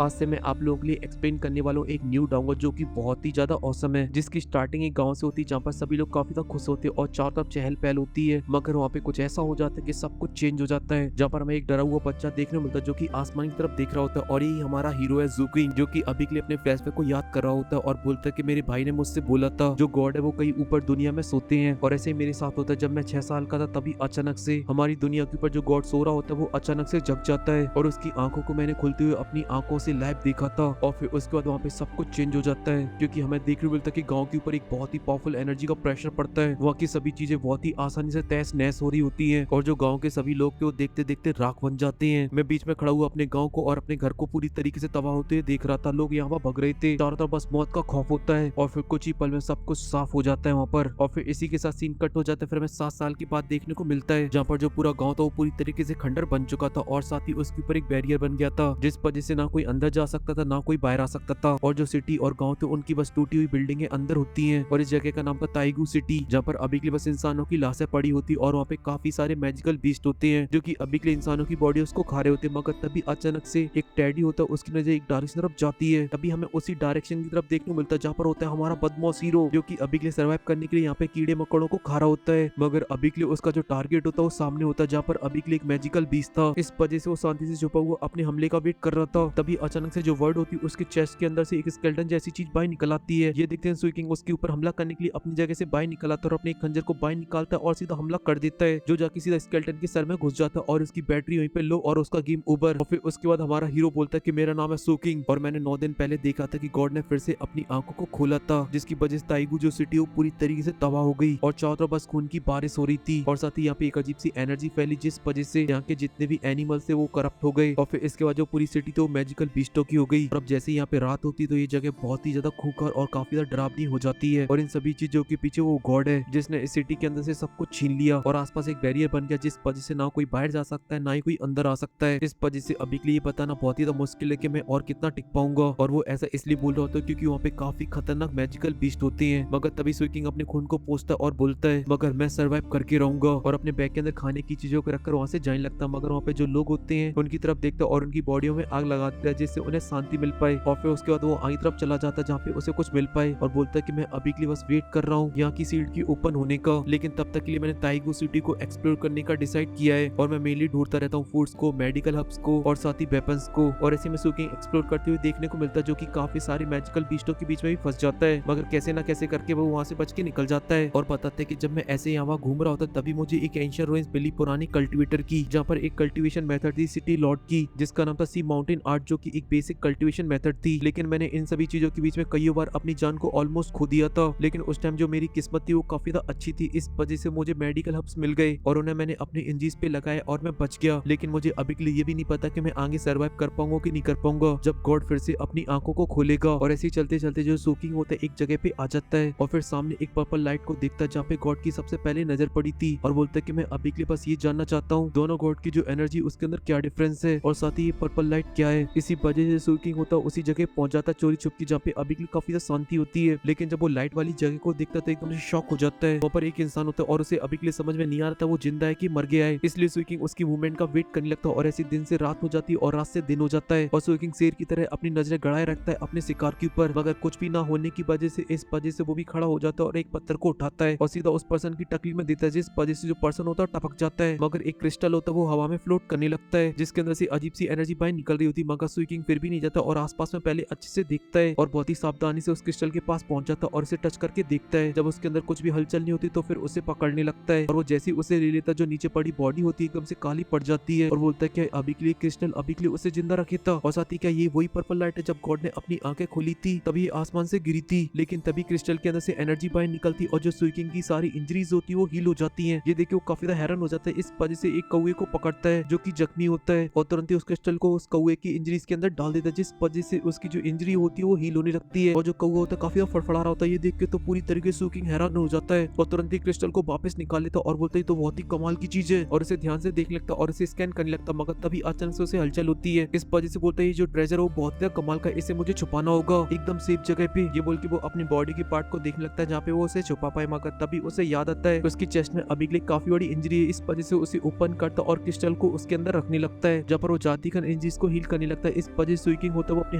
आज से मैं आप लोगों के लिए एक्सप्लेन करने वाला हूँ एक न्यू डाउनलोड जो कि बहुत ही ज्यादा औसम है, जिसकी स्टार्टिंग एक गांव से होती है जहाँ पर सभी लोग काफी ज्यादा खुश होते हैं और चारों तरफ चहल पहल होती है। मगर वहाँ पे कुछ ऐसा हो जाता है कि सब कुछ चेंज हो जाता है, जहाँ पर हमें एक डरा हुआ बच्चा देखने को मिलता है जो कि आसमान की तरफ देख रहा होता है। और यही हमारा हीरो है जूकिंग, जो कि अभी के लिए अपने फ्लैशबैक को याद कर रहा होता है और बोलता है कि मेरे भाई ने मुझसे बोला था जो गॉड है वो कहीं ऊपर दुनिया में सोते हैं। और ऐसे ही मेरे साथ होता है, जब मैं 6 साल का था तभी अचानक से हमारी दुनिया के ऊपर जो गॉड सो रहा होता है वो अचानक से जग जाता है और उसकी आंखों को मैंने खुलते हुए अपनी आंखों से लाइव देखा था। और फिर उसके बाद वहाँ पे सब कुछ चेंज हो जाता है, क्योंकि हमें देखने को मिलता है कि गांव के ऊपर एक बहुत ही पावरफुल एनर्जी का प्रेशर पड़ता है। वहाँ की सभी चीजें बहुत ही आसानी से तहस नहस हो रही होती हैं और जो गांव के सभी लोग थे वो देखते देखते राख बन जाते हैं। मैं बीच में खड़ा हुआ अपने गांव को और अपने घर को पूरी तरीके से तबाह होते हुए देख रहा था। लोग यहाँ वहाँ भग रहे थे, चारों तरफ बस मौत का खौफ होता है और फिर कुछ ही पल में सब कुछ साफ हो जाता है वहाँ पर। और फिर इसी के साथ सीन कट हो जाता है। फिर हमें 7 साल के बाद देखने को मिलता है जहाँ पर जो पूरा गाँव था वो पूरी तरीके से खंडर बन चुका था और साथ ही उसके ऊपर एक बैरियर बन गया था, जिस वजह से ना कोई अंदर जा सकता था ना कोई बाहर आ सकता था। और जो सिटी और गांव थे उनकी बस टूटी हुई बिल्डिंगें अंदर होती हैं। और इस जगह का नाम था ताइगू सिटी, जहाँ पर अभी के लिए बस इंसानों की लाशें पड़ी होती और वहाँ पे काफी सारे मैजिकल बीस्ट होते हैं जो कि अभी के लिए इंसानों की बॉडी उसको खा रहे होते हैं। मगर तभी अचानक से एक टैडी होता है, उसकी नजर एक डायरेक्शन तरफ जाती है। तभी हमें उसी डायरेक्शन की तरफ देखने को मिलता है जहाँ पर होता है हमारा बदमाश हीरो, जो कि अभी के लिए सर्वाइव करने के लिए यहाँ पे कीड़े मकोड़ों को खा रहा होता है। मगर अभी के लिए उसका जो टारगेट होता है वो सामने होता है, जहाँ पर अभी के लिए एक मैजिकल बीस्ट था। इस वजह से वो शांति से छुपा हुआ अपने हमले का वेट कर रहा था। तभी अचानक से जो वर्ड होती है उसके चेस्ट के अंदर से एक स्केलेटन जैसी चीज बाहर निकल आती है। ये देखते हैं सुइकिंग उसके ऊपर हमला करने के लिए अपनी जगह से बाहर निकल आता है और अपने एक खंजर को बाहर निकालता है और सीधा हमला कर देता है, जो जाके सीधा स्केलेटन के सर में घुस जाता है और उसकी बैटरी वहीं पे लो और उसका गेम ओवर। और फिर उसके बाद हमारा हीरो बोलता है कि मेरा नाम है सुकिंग और मैंने 9 दिन पहले देखा था कि गॉड ने फिर से अपनी आंखों को खोला था, जिसकी वजह से ताइगू जो सिटी वो पूरी तरीके से तबाह हो गई और चारों तरफ बस खून की बारिश हो रही थी। और साथ ही यहाँ पे एक अजीब सी एनर्जी फैली, जिस वजह से यहाँ के जितने भी एनिमल्स थे वो करप्ट हो गए। और फिर इसके बाद जो पूरी सिटी थी वो मैजिकल बीस्टों की हो गई। और अब जैसे यहाँ पे रात होती तो ये जगह बहुत ही ज्यादा खूंखार और काफी ज्यादा डरावनी हो जाती है। और इन सभी चीजों के पीछे वो गॉड है जिसने इस सिटी के अंदर से सब कुछ छीन लिया और आसपास एक बैरियर बन गया, जिस वजह से ना कोई बाहर जा सकता है ना ही कोई अंदर आ सकता है। इस वजह से अभी के लिए बताना बहुत ही ज्यादा मुश्किल है कि मैं और कितना टिक पाऊंगा। और वो ऐसा इसलिए बोल रहा होता है क्योंकि वहाँ पे काफी खतरनाक मैजिकल बीस्ट होते हैं। मगर तभी स्विकिंग अपने खून को पोंछता है और बोलता है मगर मैं सर्वाइव करके रहूंगा, और अपने बैग के अंदर खाने की चीजों को रखकर वहाँ से जाने लगता। मगर वहाँ पे जो लोग होते हैं उनकी तरफ देखता और उनकी बॉडियों में आग लगा देता है, जिससे उन्हें शांति मिल पाए। और फिर उसके बाद वो आगे तरफ चला जाता है जहाँ पे उसे कुछ मिल पाए और बोलता है कि मैं अभी के लिए बस वेट कर रहा हूँ यहाँ की सीट की ओपन होने का, लेकिन तब तक के लिए मैंने ताइगू सिटी को एक्सप्लोर करने का डिसाइड किया है और मैं मेनली ढूंढता रहता हूँ फूड्स को, मेडिकल हब्स को और साथ ही वेपन्स को। और ऐसे में सुकिंग एक्सप्लोर करते हुए देखने को मिलता है जो कि काफी सारे मैजिकल बीस्टों के बीच में भी फंस जाता है, मगर कैसे ना कैसे करके वो वहाँ से बच के निकल जाता है। और बताते हैं कि जब मैं ऐसे यहाँ घूम रहा होता तभी मुझे एक एंशिएंट रूइंस मिली पुरानी कल्टीवेटर की, जहाँ पर एक कल्टीवेशन मेथड थी सिटी लॉर्ड की, जिसका नाम था सी माउंटेन आर्ट, जो की एक बेसिक कल्टीवेशन मेथड थी। लेकिन मैंने इन सभी चीजों के बीच में कई बार अपनी जान को ऑलमोस्ट खो दिया था, लेकिन उस टाइम जो मेरी किस्मत थी वो काफी ज्यादा अच्छी थी। इस वजह से मुझे मेडिकल हब्स मिल गए और उन्हें मैंने अपने इंजीज पे लगाया और मैं बच गया। लेकिन मुझे अभी के लिए ये भी नहीं पता कि मैं आगे सर्वाइव कर पाऊंगा कि नहीं कर पाऊंगा जब गॉड फिर से अपनी आंखों को खोलेगा। और ऐसे ही चलते चलते जो सुकिंग होता है एक जगह पे आ जाता है और फिर सामने एक पर्पल लाइट को देखता है जहाँ पे गॉड की सबसे पहले नजर पड़ी थी और बोलता है कि मैं अभी के लिए बस ये जानना चाहता हूँ दोनों गॉड की जो एनर्जी उसके अंदर क्या डिफरेंस है और साथ ही ये पर्पल लाइट क्या है। इसी वजह से सुकिंग होता है उसी जगह पहुंच जाता है चोरी छुपकी, जहाँ पे अभी के लिए काफी ज्यादा शांति होती है। लेकिन जब वो लाइट वाली जगह को देखता है एकदम से शॉक हो जाता है। वहाँ पर एक इंसान होता है और उसे अभी के लिए समझ में नहीं आ रहा था वो जिंदा है कि मर गया है, इसलिए सुकिंग उसकी मूवमेंट का वेट करने लगता है। और ऐसे दिन से रात हो जाती है और रात से दिन हो जाता है और सुकिंग शेर की तरह अपनी नजरें गड़ाए रखता है अपने शिकार के ऊपर, मगर कुछ भी ना होने की वजह से इस वजह से वो भी खड़ा हो जाता है और एक पत्थर को उठाता है और सीधा उस पर्सन की टकली में देता है, जिस वजह से जो पर्सन होता है टपक जाता है। मगर एक क्रिस्टल होता है वो हवा में फ्लोट करने लगता है जिसके अंदर से अजीब सी एनर्जी बाहर निकल रही होती है, मगर सुकिंग फिर भी नहीं जाता और आसपास में पहले अच्छे से देखता है और बहुत ही सावधानी से उस क्रिस्टल के पास पहुंच जाता है और इसे टच करके देखता है। जब उसके अंदर कुछ भी हलचल नहीं होती तो फिर उसे पकड़ने लगता है और वो जैसे ही उसे ले लेता है जो नीचे पड़ी बॉडी होती है एकदम से काली पड़ जाती है और बोलता है क्या अभी के लिए क्रिस्टल अभी के लिए उसे जिंदा रखे था। और साथ ही क्या ये वही पर्पल लाइट है जब गॉड ने अपनी आंखें खोली थी तभी आसमान से गिरी थी, लेकिन तभी क्रिस्टल के अंदर से एनर्जी बाहर निकलती और जो सुकिंग की सारी इंजरीज होती है वो हील हो जाती है। ये देख के वो काफी ज्यादा हैरान हो जाता है। इस वजह से एक कौवे को पकड़ता है जो कि जख्मी होता है और तुरंत ही उस क्रिस्टल को उस कौवे की इंजरीज के अंदर डाल देता है, जिस वजह से उसकी जो इंजरी होती है वो हील होने लगती है। और जो कौवा होता है काफी ज्यादा फड़फड़ा रहा होता है। ये देख के तो पूरी तरीके से सुकिंग हैरान हो जाता है और तुरंत ही क्रिस्टल को वापस निकाल लेता और बोलता है तो बहुत ही कमाल की चीज है और इसे ध्यान से देखने लगता और इसे स्कैन करने लगता, मगर तभी अचानक से उसे हलचल होती है। इस वजह से बोलता है ये जो ट्रेजर है वो बहुत ज्यादा कमाल का, इसे मुझे छुपाना होगा एकदम सेफ जगह पे। ये बोल के वो अपनी बॉडी के पार्ट को देखने लगता है जहाँ पे वो उसे छुपा पाए, मगर तभी उसे याद आता है उसकी चेस्ट में अभी के लिए काफी बड़ी इंजरी है। इस वजह से उसे ओपन करता और क्रिस्टल को उसके अंदर रखने लगता है जहाँ पर वो जाती इंजरीज को हील करने लगता है। इस इस वजह से सुइकिंग होता है वो अपने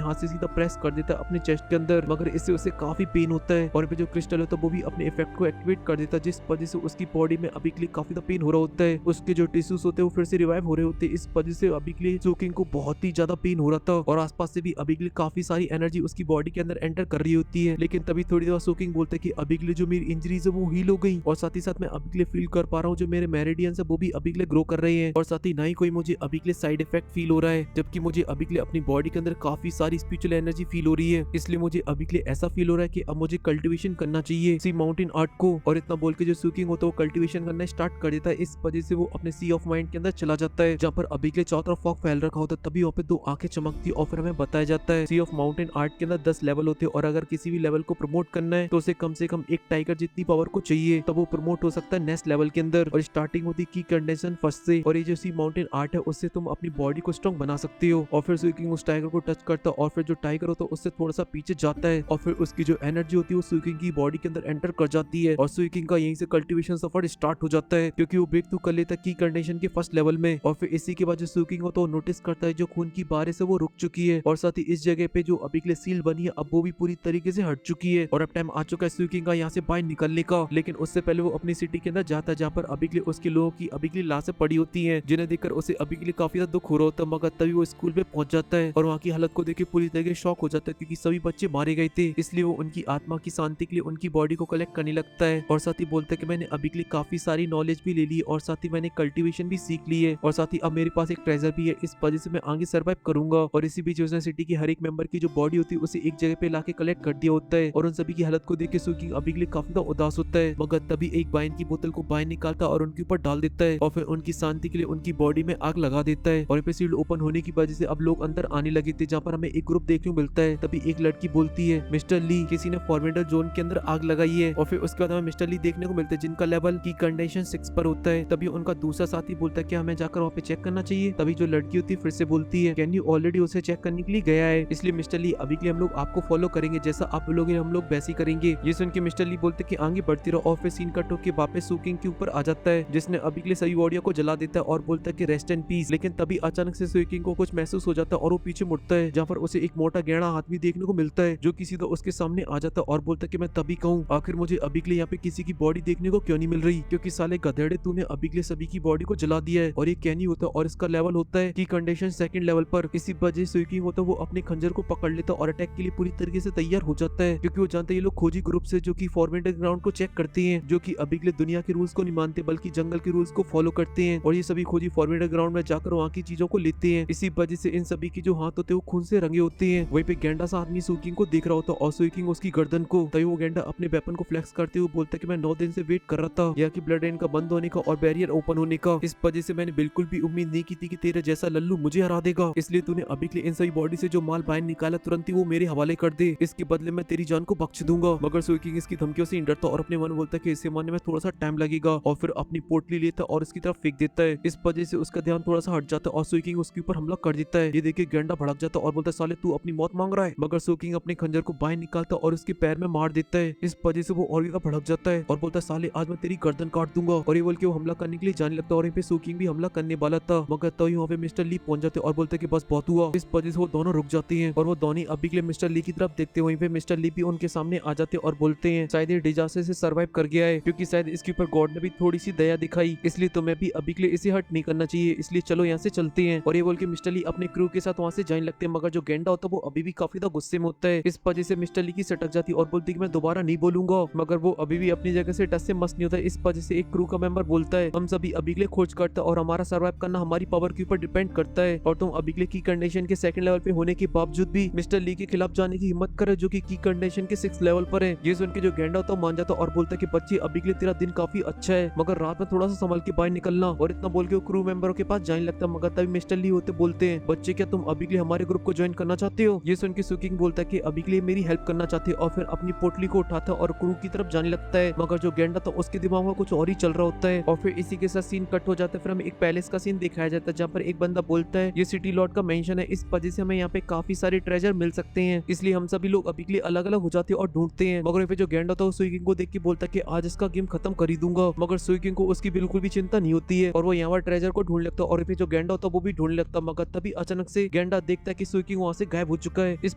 हाथ से सीधा प्रेस कर देता है अपने चेस्ट के अंदर, मगर इससे उसे काफी पेन होता है और जो क्रिस्टल होता है वो भी अपने इफेक्ट को एक्टिवेट कर देता है, जिस वजह से उसकी बॉडी में अभी के लिए काफी पेन हो रहा होता है। उसके जो टिश्यूज होते हैं वो फिर से रिवाइव हो रहे होते हैं। इस वजह से अभी के लिए सुइकिंग को बहुत ही ज्यादा पेन हो रहा था और आसपास से भी अभी के लिए काफी सारी एनर्जी उसकी बॉडी के अंदर एंटर कर रही होती है। लेकिन तभी थोड़ी देर बाद सुइकिंग बोलता है कि अभी के लिए जो मेरी इंजरीज है वो हील हो गई और साथ ही साथ मैं अभी के लिए फील कर पा रहा हूँ जो मेरे मेरिडियंस है वो भी अभी के लिए ग्रो कर रहे हैं और साथ ही ना ही कोई मुझे अभी के लिए साइड इफेक्ट फील हो रहा है, जबकि मुझे अभी के लिए अपनी बॉडी के अंदर काफी सारी स्पिरिचुअल एनर्जी फील हो रही है। इसलिए मुझे अभी के लिए ऐसा फील हो रहा है कि अब मुझे कल्टीवेशन करना चाहिए सी माउंटेन आर्ट को। और इतना बोल के जो सुइकिंग होता है वो कल्टीवेशन करना स्टार्ट कर देता है। इस वजह से वो अपने सी ऑफ माइंड के अंदर चला जाता है जहाँ पर अभी के लिए चारों तरफ फॉग फैल रखा होता है। तभी वहाँ पे दो आंखें चमकती और फिर हमें बताया जाता है सी ऑफ माउंटेन आर्ट के अंदर 10 लेवल होते हैं और अगर किसी भी लेवल को प्रमोट करना है तो उसे कम से कम एक टाइगर जितनी पावर को चाहिए तब वो प्रमोट हो सकता है नेक्स्ट लेवल के अंदर। और स्टार्टिंग होती की कंडीशन फर्स्ट से और ये जो सी माउंटेन आर्ट है उससे तुम अपनी बॉडी को स्ट्रॉन्ग बना सकते हो। और फिर सुइकिंग उस टाइगर को टच करता है और फिर जो टाइगर होता है उससे थोड़ा सा पीछे जाता है और फिर उसकी जो एनर्जी होती है वो सुइकिंग की बॉडी के अंदर एंटर कर जाती है और सुइकिंग का यहीं से कल्टीवेशन सफर स्टार्ट हो जाता है क्योंकि वो ब्रेक थ्रू कर लेता है की कंडीशन के फर्स्ट लेवल में। और फिर इसी के बाद जो सुइकिंग होता है वो नोटिस करता है जो खून की बारिश है वो रुक चुकी है और साथ ही इस जगह पे जो अभी के लिए सील बनी है अब वो भी पूरी तरीके से हट चुकी है और अब टाइम आ चुका है सुइकिंग का यहाँ से बाहर निकलने का। लेकिन उससे पहले वो अपनी सिटी के अंदर जाता है जहाँ पर अभी के लिए उसके लोगों की अभी के लिए लाशें पड़ी होती हैं जिन्हें देखकर उसे अभी के लिए काफी ज्यादा दुख हो रहा होता है। मगर तभी वो स्कूल में पहुंच जाता है और वहाँ की हालत को देख के पूरी तरीके से शॉक हो जाता है क्योंकि सभी बच्चे मारे गए थे। इसलिए वो उनकी आत्मा की शांति के लिए उनकी बॉडी को कलेक्ट करने लगता है और साथ ही बोलता है कि मैंने अभी के लिए काफी सारी नॉलेज भी ले ली और साथ ही मैंने कल्टीवेशन भी सीख ली है और साथ ही अब मेरे पास एक ट्रेजर भी है, इस वजह से मैं आगे सर्वाइव करूंगा। और इसी बीच उसने सिटी की हर एक मेंबर की जो बॉडी होती है उसे एक जगह पे लाके कलेक्ट कर दिया होता है और उन सभी की हालत को देख के सुइकिंग अभी के लिए काफी ज्यादा उदास होता है। मगर तभी एक वाइन की बोतल को बाहर निकालता और उनके ऊपर डाल देता है और फिर उनकी शांति के लिए उनकी बॉडी में आग लगा देता है और सील्ड ओपन होने की वजह से अब लोग अंदर आने लगे थे जहाँ पर हमें एक ग्रुप देखने को मिलता है। तभी एक लड़की बोलती है मिस्टर ली किसी ने फॉर्मेडर जोन के अंदर आग लगाई है और फिर उसके बाद हमें मिस्टर ली देखने को मिलते हैं जिनका लेवल की कंडीशन 6 पर होता है। तभी उनका दूसरा साथी बोलता है कि हमें जाकर वहाँ पे चेक करना चाहिए। तभी जो लड़की होती है फिर से बोलती है कैन यू ऑलरेडी उसे चेक करने के लिए गया है, इसलिए मिस्टर ली अभी के लिए हम लोग आपको फॉलो करेंगे, जैसा आप लोग हम लोग वैसे ही करेंगे। ये सुन के मिस्टर ली बोलते कि आगे बढ़ती रहो और फिर सीन कट होकर वापस सुइकिंग के ऊपर आ जाता है जिसने अभी के लिए सभी ऑडियो को जला देता है और बोलता है कि रेस्ट एंड पीस। लेकिन तभी अचानक से सुइकिंग को कुछ महसूस हो जाता है और वो पीछे मुड़ता है जहाँ पर उसे एक मोटा गहरा हाथ भी देखने को मिलता है जो कि सीधा उसके सामने आ जाता है और बोलता है कि मैं तभी कहूँ आखिर मुझे अभी के लिए यहाँ पे किसी की बॉडी देखने को क्यों नहीं मिल रही, क्योंकि साले गधेड़े तूने अभी के लिए सभी की बॉडी को जला दिया है। और ये कैनी होता है और इसका लेवल होता है की कंडीशन 2nd लेवल पर। इसी वजह से सुइकिंग होता है वो अपने खंजर को पकड़ लेता है और अटैक के लिए पूरी तरीके से तैयार हो जाता है क्योंकि वो जानते हैं ये लोग खोजी ग्रुप से जो की फॉर्मेटेड ग्राउंड को चेक करते हैं जो की अभी के लिए दुनिया के रूल्स को नहीं मानते बल्कि जंगल के रूल्स को फॉलो करते हैं और ये सभी खोजी फॉर्मेटेड ग्राउंड में जाकर वहाँ की चीजों को लेते हैं। इसी वजह से इन सभी की जो हाथ होते हैं वो खून से रंगे होते हैं। वहीं पे गेंडा सा आदमी सुइकिंग को देख रहा होता है और सुइकिंग उसकी गर्दन को। तभी वो गेंडा अपने वेपन को फ्लेक्स करते हुए बोलता है कि मैं 9 दिन से वेट कर रहा था यहाँ की ब्लड रेन का बंद होने का और बैरियर ओपन होने का, इस वजह से मैंने बिल्कुल भी उम्मीद नहीं की थी कि तेरे जैसा लल्लू मुझे हरा देगा, इसलिए तूने अभी के लिए इन सभी बॉडी से जो माल बाहर निकाला तुरंत ही वो मेरे हवाले कर दे, इसके बदले मैं तेरी जान को बख्श दूंगा। मगर सुइकिंग इसकी धमकियों से डरता और अपने मन बोलता है कि इसे मारने में थोड़ा सा टाइम लगेगा और फिर अपनी पोटली लेता और इसकी तरफ फेंक देता है। इस वजह से उसका ध्यान थोड़ा सा हट जाता है और सुइकिंग उसके ऊपर हमला कर देता है। ये देख के गेंडा भड़क जाता है और बोलता है साले तू अपनी मौत मांग रहा है। मगर सुइकिंग अपने खंजर को बाहर निकालता और उसके पैर में मार देता है। इस वजह से वो और भी भड़क जाता है और बोलता है साले आज मैं तेरी गर्दन काट दूंगा। और ये बोल के वो हमला करने के लिए जाने लगता है और यहाँ पे सुइकिंग भी हमला करने वाला था मगर तभी वहाँ पे मिस्टर ली पहुंच जाते और बोलते हैं कि बस बहुत हुआ। इस वजह से वो दोनों रुक जाते हैं और वो दोनों अभी के लिए मिस्टर ली की तरफ देखते हैं। वहीं पे मिस्टर ली भी उनके सामने आ जाते और बोलते हैं शायद ये डिजास्टर से सर्वाइव कर गया है क्योंकि शायद इसके ऊपर गॉड ने भी थोड़ी सी दया दिखाई, इसलिए तुम्हें भी अभी के लिए इसे हट नहीं करना चाहिए, इसलिए चलो यहाँ से चलते हैं। और ये बोल के मिस्टर ली अपने क्रू के साथ वहाँ से जाने लगते हैं मगर जो गेंडा होता है वो अभी भी काफी ज्यादा गुस्से में होता है। इस वजह से मिस्टर ली की सटक जाती है और बोलती है कि मैं दोबारा नहीं बोलूंगा, मगर वो अभी भी अपनी जगह से टस से मस्त नहीं होता है। इस वजह से एक क्रू का मेंबर बोलता है हम सभी अभी के लिए खोज करता है और हमारा सर्वाइव करना हमारी पावर के ऊपर डिपेंड करता है और तुम अभी के लिए की कंडीशन के 2nd लेवल पे होने के बावजूद भी मिस्टर ली के खिलाफ जाने की हिम्मत करे जो की कंडीशन के 6th लेवल पर है। ये सुन के जो गेंडा होता है मान जाता और बोलता है कि बच्चे अभी के लिए तेरा दिन काफी अच्छा है मगर रात में थोड़ा सा संभल के बाहर निकलना। और इतना बोल के वो क्रू मेंबरों के पास जाने लगता मगर तभी मिस्टर ली होते बोलते हैं बच्चे क्या तुम अभी के लिए हमारे ग्रुप को ज्वाइन करना चाहते हो। ये सुन के सुइकिंग बोलता है कि अभी के लिए मेरी हेल्प करना चाहते हैं और फिर अपनी पोटली को उठाता है और क्रू की तरफ जाने लगता है। मगर जो गेंडा था उसके दिमाग में कुछ और ही चल रहा होता है और फिर इसी के साथ सीन कट हो जाता है। फिर हमें एक पैलेस का सीन दिखाया जाता है जहाँ पर एक बंदा बोलता है ये सिटी लॉर्ड का मेंशन है, इस वजह से हमें यहाँ पे काफी सारे ट्रेजर मिल सकते हैं, इसलिए हम सभी लोग अभी के लिए अलग अलग हो जाते हैं और ढूंढते हैं। मगर जो गेंडा था सुइकिंग को देख के बोलता है कि आज इसका गेम खत्म कर ही दूंगा। मगर सुइकिंग को उसकी बिल्कुल भी चिंता नहीं होती है और वो यहाँ ट्रेजर को ढूंढ लगता है और फिर जो गेंडा होता है वो भी ढूंढ लगता। मगर तभी अचानक से गेंडा देखता है कि सुइकिंग वहाँ से गायब हो चुका है। इस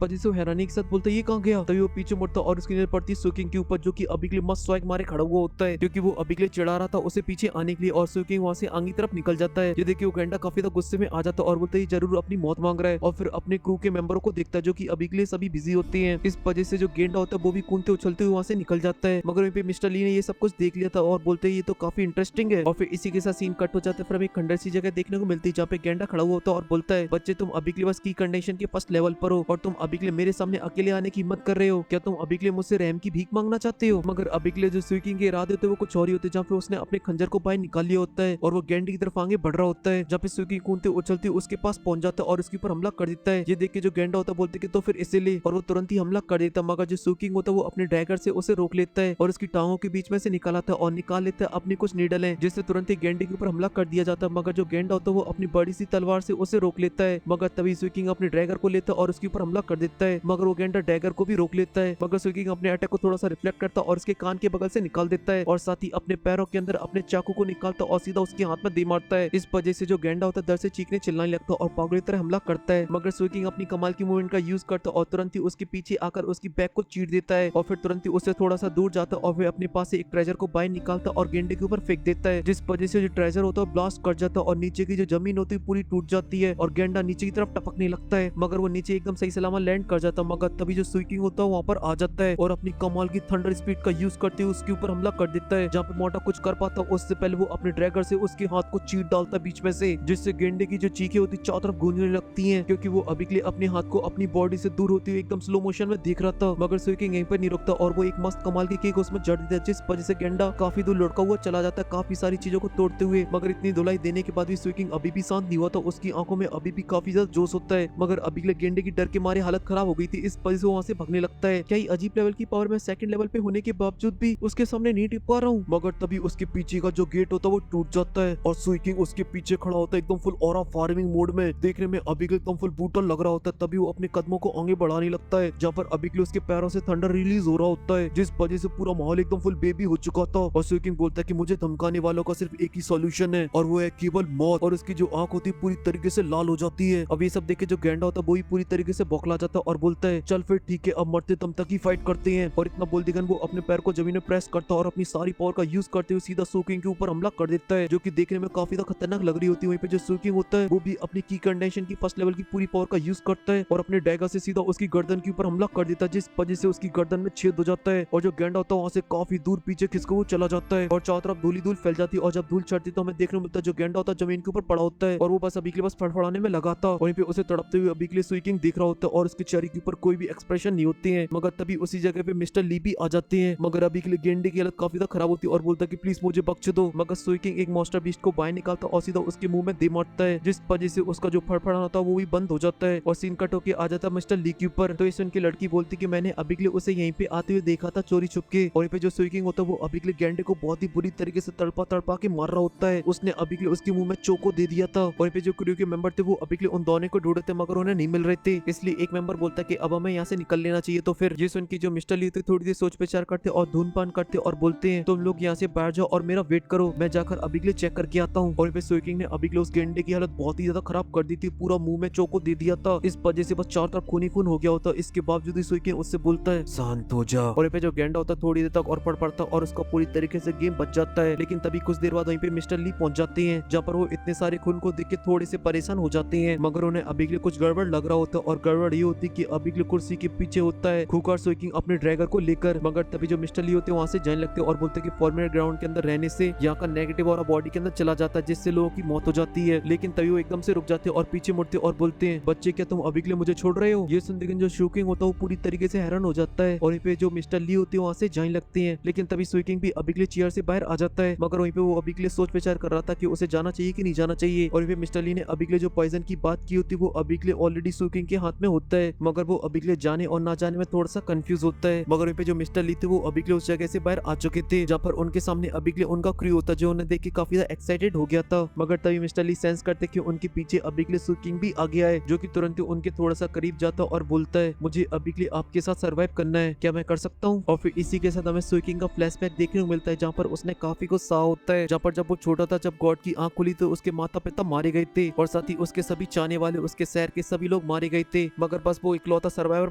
वजह से वो हैरानी के साथ बोलता है ये कहाँ गया। तभी वो पीछे मुड़ता और उसकी नजर पड़ती है सुइकिंग के ऊपर, जो कि अभी के लिए मस्त स्वैग मारे खड़ा हुआ होता है, क्योंकि वो अभी के लिए चिढ़ा रहा था उसे पीछे आने के लिए। और सुइकिंग वहाँ से आगे की तरफ निकल जाता है। ये देखिए वो गेंडा काफी ज्यादा गुस्से में आ जाता है और बोलता है ये जरूर अपनी मौत मांग रहा है। और फिर अपने क्रू के मेंबरों को देखता है जो कि अभी के लिए सभी बिजी होते हैं। इस वजह से जो गेंडा होता है वो भी कूदते उछलते हुए वहाँ से निकल जाता है। मगर वहीं पे मिस्टर ली ने ये सब कुछ देख लिया था और बोलते हैं ये तो काफी इंटरेस्टिंग है। और फिर इसी के साथ सीन कट हो जाता है। फिर हमें खंडर सी जगह देखने को मिलती है जहाँ पे गेंडा खड़ा हुआ होता है और बोलता है बच्चे तुम अभी के लिए बस की कंडीशन के फर्स्ट लेवल पर हो और तुम अभी के लिए मेरे सामने अकेले आने की हिम्मत कर रहे हो। क्या तुम अभी के लिए मुझसे रहम की भीख मांगना चाहते हो। मगर अभी के लिए जो सुइकिंग के इरादे होते हैं वो कुछ और ही होते हैं, जहाँ पे उसने अपने खंजर को बाहर निकाल लिया होता है और वो गेंडे की तरफ आगे बढ़ रहा होता है। जहाँ पे सुइकिंग कूदते उछलते उसके पास पहुंच जाता है और उसके ऊपर हमला कर देता है। ये देख के जो गेंडा होता है बोलते कि तो फिर इसीलिए, और वो तुरंत ही हमला कर देता। मगर जो सुइकिंग होता है वो अपने ड्रैगर से उसे रोक लेता है और उसकी टांगों के बीच में से निकाल आता है और निकाल लेता है अपनी कुछ नीडलें, जिससे तुरंत ही गेंडे के ऊपर हमला कर दिया जाता है। मगर जो गेंडा होता है वो अपनी बड़ी सी तलवार से उसे रोक लेता है। मगर तभी सुइकिंग अपने ड्रैगर को लेता है और उसके ऊपर हमला कर देता है। मगर वो गेंडा ड्रैगर को भी रोक लेता है। मगर सुइकिंग अपने अटैक को थोड़ा सा रिफ्लेक्ट करता है और उसके कान के बगल से निकाल देता है और साथ ही अपने पैरों के अंदर अपने चाकू को निकालता और सीधा उसके हाथ में दे मारता है। इस वजह से जो गेंडा होता है डर से चीखने चिल्लाने लगता है और पागल की तरह हमला करता है। मगर सुइकिंग अपनी कमाल की मूवमेंट का यूज करता है और तुरंत ही उसके पीछे आकर उसकी बैक को चीर देता है और फिर तुरंत ही उससे थोड़ा सा दूर जाता है और वह अपने पास से एक ट्रेजर को बाहर निकालता और गेंडे के ऊपर फेंक देता है, जिस वजह से जो ट्रेजर होता है ब्लास्ट कर जाता है और नीचे की जो जमीन होती है पूरी टूट जाती है और गेंडा नीचे की तरफ टपकने लगता है। मगर वो नीचे एकदम सही सलामत लैंड कर जाता है। मगर तभी जो सुइकिंग होता है वहाँ पर आ जाता है और अपनी कमाल की थंडर स्पीड का यूज करते हुए उसके ऊपर हमला कर देता है। जहाँ पे मोटा कुछ कर पाता उससे पहले वो अपने ड्रैगर से उसके हाथ को चीर डालता बीच में से, जिससे गेंडे की जो चीखें होती चारों तरफ गूंजने लगती हैं, क्योंकि वो अभी के लिए अपने हाथ को अपनी बॉडी से दूर होते हुए एकदम स्लो मोशन में देख रहा था। मगर सुइकिंग यहीं पर नहीं रुकता और वो एक मस्त कमाल की किक उसमें जड़ देता है, जिस वजह से गेंडा काफी दूर लुढ़का हुआ चला जाता है काफी सारी चीजों को तोड़ते हुए। मगर इतनी धुलाई देने के बाद भी सुइकिंग अभी भी शांत नहीं हुआ था। उसकी आंखों में अभी भी काफी ज्यादा जोश होता है। मगर अभी के लिए गेंडे की डर के मारे हालत खराब हो गई थी, इस वजह से वहां से भागने लगता है। क्या ही अजीब लेवल की पावर मैं सेकंड लेवल पे होने के बावजूद भी उसके सामने नहीं टिक पा रहा हूँ। मगर तभी उसके पीछे का जो गेट होता है वो टूट जाता है और सुइकिंग उसके पीछे खड़ा होता है एकदम फुल ऑरा फार्मिंग मोड में, देखने में अभी के एकदम फुल ब्रूटल लग रहा होता है। तभी वो अपने कदमों को आगे बढ़ाने लगता है, जहाँ पर अभी के लिए उसके पैरों से थंडर रिलीज हो रहा होता है, जिस वजह से पूरा माहौल एकदम फुल बेबी हो चुका था। और सुइकिंग बोलता है कि मुझे धमकाने वालों का सिर्फ एक ही सॉल्यूशन है और वो है केवल मौत। और उसकी जो आंख होती है पूरी तरीके से लाल हो जाती है। अब ये सब देख के जो गेंडा होता है वो ही पूरी तरीके से बौखला जाता है और बोलता है चल फिर ठीक है, अब मरते दम तक ही फाइट करते हैं। और इतना बोल देकर वो अपने पैर को जमीन में प्रेस करता है और अपनी सारी पावर का यूज करते हुए सीधा सुइकिंग के ऊपर हमला कर देता है, जो कि देखने में काफी ज्यादा खतरनाक लग रही होती है। वहीं पे जो सुइकिंग होता है वो भी अपनी की कंडीशन की फर्स्ट लेवल की पूरी पावर का यूज करता है और अपने डैगर से सीधा उसकी गर्दन के ऊपर हमला कर देता है, जिस वजह से उसकी गर्दन में छेद हो जाता है। और जो गेंडा होता है वहां से काफी दूर पीछे खिसको वो चला जाता है और चारों तरफ धूल ही धूल फैल जाती है। और जब धूल चढ़ती तो हमें देखने को मिलता है जो गेंडा होता है जमीन के ऊपर पड़ा होता है और वो बस अभी के लिए बस फड़फड़ाने में लगा था। वहीं पे उसे तड़पते हुए अभी के लिए सुइकिंग देख रहा होता है और उसके चेहरे के ऊपर कोई भी एक्सप्रेशन नहीं होते हैं। मगर तभी उसी जगह पे मिस्टर ली भी आ जाते हैं। मगर अभी के लिए गेंडे की हालत काफी ज्यादा खराब होती है और बोलता है कि प्लीज मुझे बख्श दो। मगर सुइकिंग एक मॉन्स्टर बीस्ट को बाहर निकालता और सीधा उसके मुंह में दे मारता है, जिस वजह से उसका जो फड़फड़ाना होता है वो भी बंद हो जाता है और सीन कट होके आ जाता है मिस्टर ली के ऊपर। तो इस उनकी लड़की बोलती कि मैंने अभी के लिए उसे यहीं पे आते हुए देखा था चोरी छुप के। और यहाँ पे जो सुइकिंग होता है वो अभी के लिए गेंडे को बहुत ही बुरी तरीके से तड़पा तड़पा के मार रहा होता है। उसने अभी के लिए उसके मुंह में चोको दे दिया था। और यहाँ पे जो क्रू के मेंबर थे वो अभी के लिए उन दोनों को ढूंढते थे मगर उन्हें नहीं मिल रहे थे, इसलिए एक मेंबर बोलता है कि अब हमें यहाँ से निकल लेना चाहिए। तो फिर ये सुन की जो मिस्टर ली थे थोड़ी देर सोच विचार करते और धूमपान करते और बोलते हैं तुम लोग यहाँ से बाहर जाओ और मेरा वेट करो, मैं जाकर अभी के लिए चेक करके आता हूँ। और यहाँ पे सुइकिंग ने अभी के लिए उस गेंडे की हालत बहुत ही ज्यादा खराब कर दी थी, पूरा मुंह में चोको दे दिया था, इस वजह से बस चारों तरफ खूनी खून हो गया होता। इसके बावजूद ही सुइकिंग उससे बोलता है शांत हो जा। और यहाँ पे जो गेंडा होता है थोड़ी देर तक और पड़ पड़ता और उसका पूरी तरीके से गेम बच जाता है। लेकिन तभी कुछ देर बाद वहीं पे मिस्टर ली पहुंच जाते हैं, जहाँ पर वो इतने सारे खून को देख के थोड़े से परेशान हो जाते हैं। मगर उन्हें अभी के लिए कुछ गड़बड़ लग रहा होता है और गड़बड़ ये होती कि अभी के लिए कुर्सी के पीछे होता है खूंखार सुइकिंग अपने ड्रैगर को लेकर। मगर तभी जो मिस्टर ली होते हैं वहां से जाने लगते हैं और बोलते हैं कि फॉर्मेट ग्राउंड के अंदर रहने से यहाँ का नेगेटिव और बॉडी के अंदर चला जाता है, जिससे लोगों की मौत हो जाती है। लेकिन तभी वो एकदम से रुक जाते हैं और पीछे मुड़ते और बोलते हैं बच्चे क्या तुम अभी के लिए मुझे छोड़ रहे हो। ये सुन लेकिन जो सुइकिंग होता है वो पूरी तरीके से हैरान हो जाता है और यहाँ पे जो मिस्टर ली होती है वहां से जाने लगते हैं। लेकिन तभी सुइकिंग भी अभी के लिए चेयर से बाहर आ जाता है। मगर वहीं पे वो अभी के लिए सोच विचार कर रहा था कि उसे जाना चाहिए कि नहीं जाना चाहिए। और यहाँ पे मिस्टर ली ने अभी के लिए जो पॉइजन की बात की होती है वो अभी के लिए ऑलरेडी सुइकिंग के हाथ में होता है, मगर वो अभी के लिए जाने और ना जाने में थोड़ा सा कंफ्यूज होता है। मगर वहीं पे जो मिस्टर ली थे वो अभी के लिए उस जगह से बाहर आ चुके थे, जहाँ पर उनके सामने अभी के लिए उनका क्रू होता जो उन्हें देख के काफी ज्यादा एक्साइटेड हो गया था। मगर तभी मिस्टर ली सेंस करते कि उनके पीछे अभी के लिए सुइकिंग भी आ गया है, जो कि तुरंत ही उनके थोड़ा सा करीब जाता और बोलता है मुझे अभी के लिए आपके साथ सर्वाइव करना है, क्या मैं कर सकता हूँ। और फिर इसी के साथ हमें सुइकिंग का फ्लैशबैक देखने को मिलता है, जहाँ पर उसने काफी कुछ सहा होता है, जहाँ पर जब वो छोटा था जब गॉड की आंख खुली तो उसके माता पिता मारे गए थे और साथ ही उसके सभी चाहने वाले उसके शहर के सभी लोग मारे गए थे, मगर बस वो इकलौता सर्वाइवर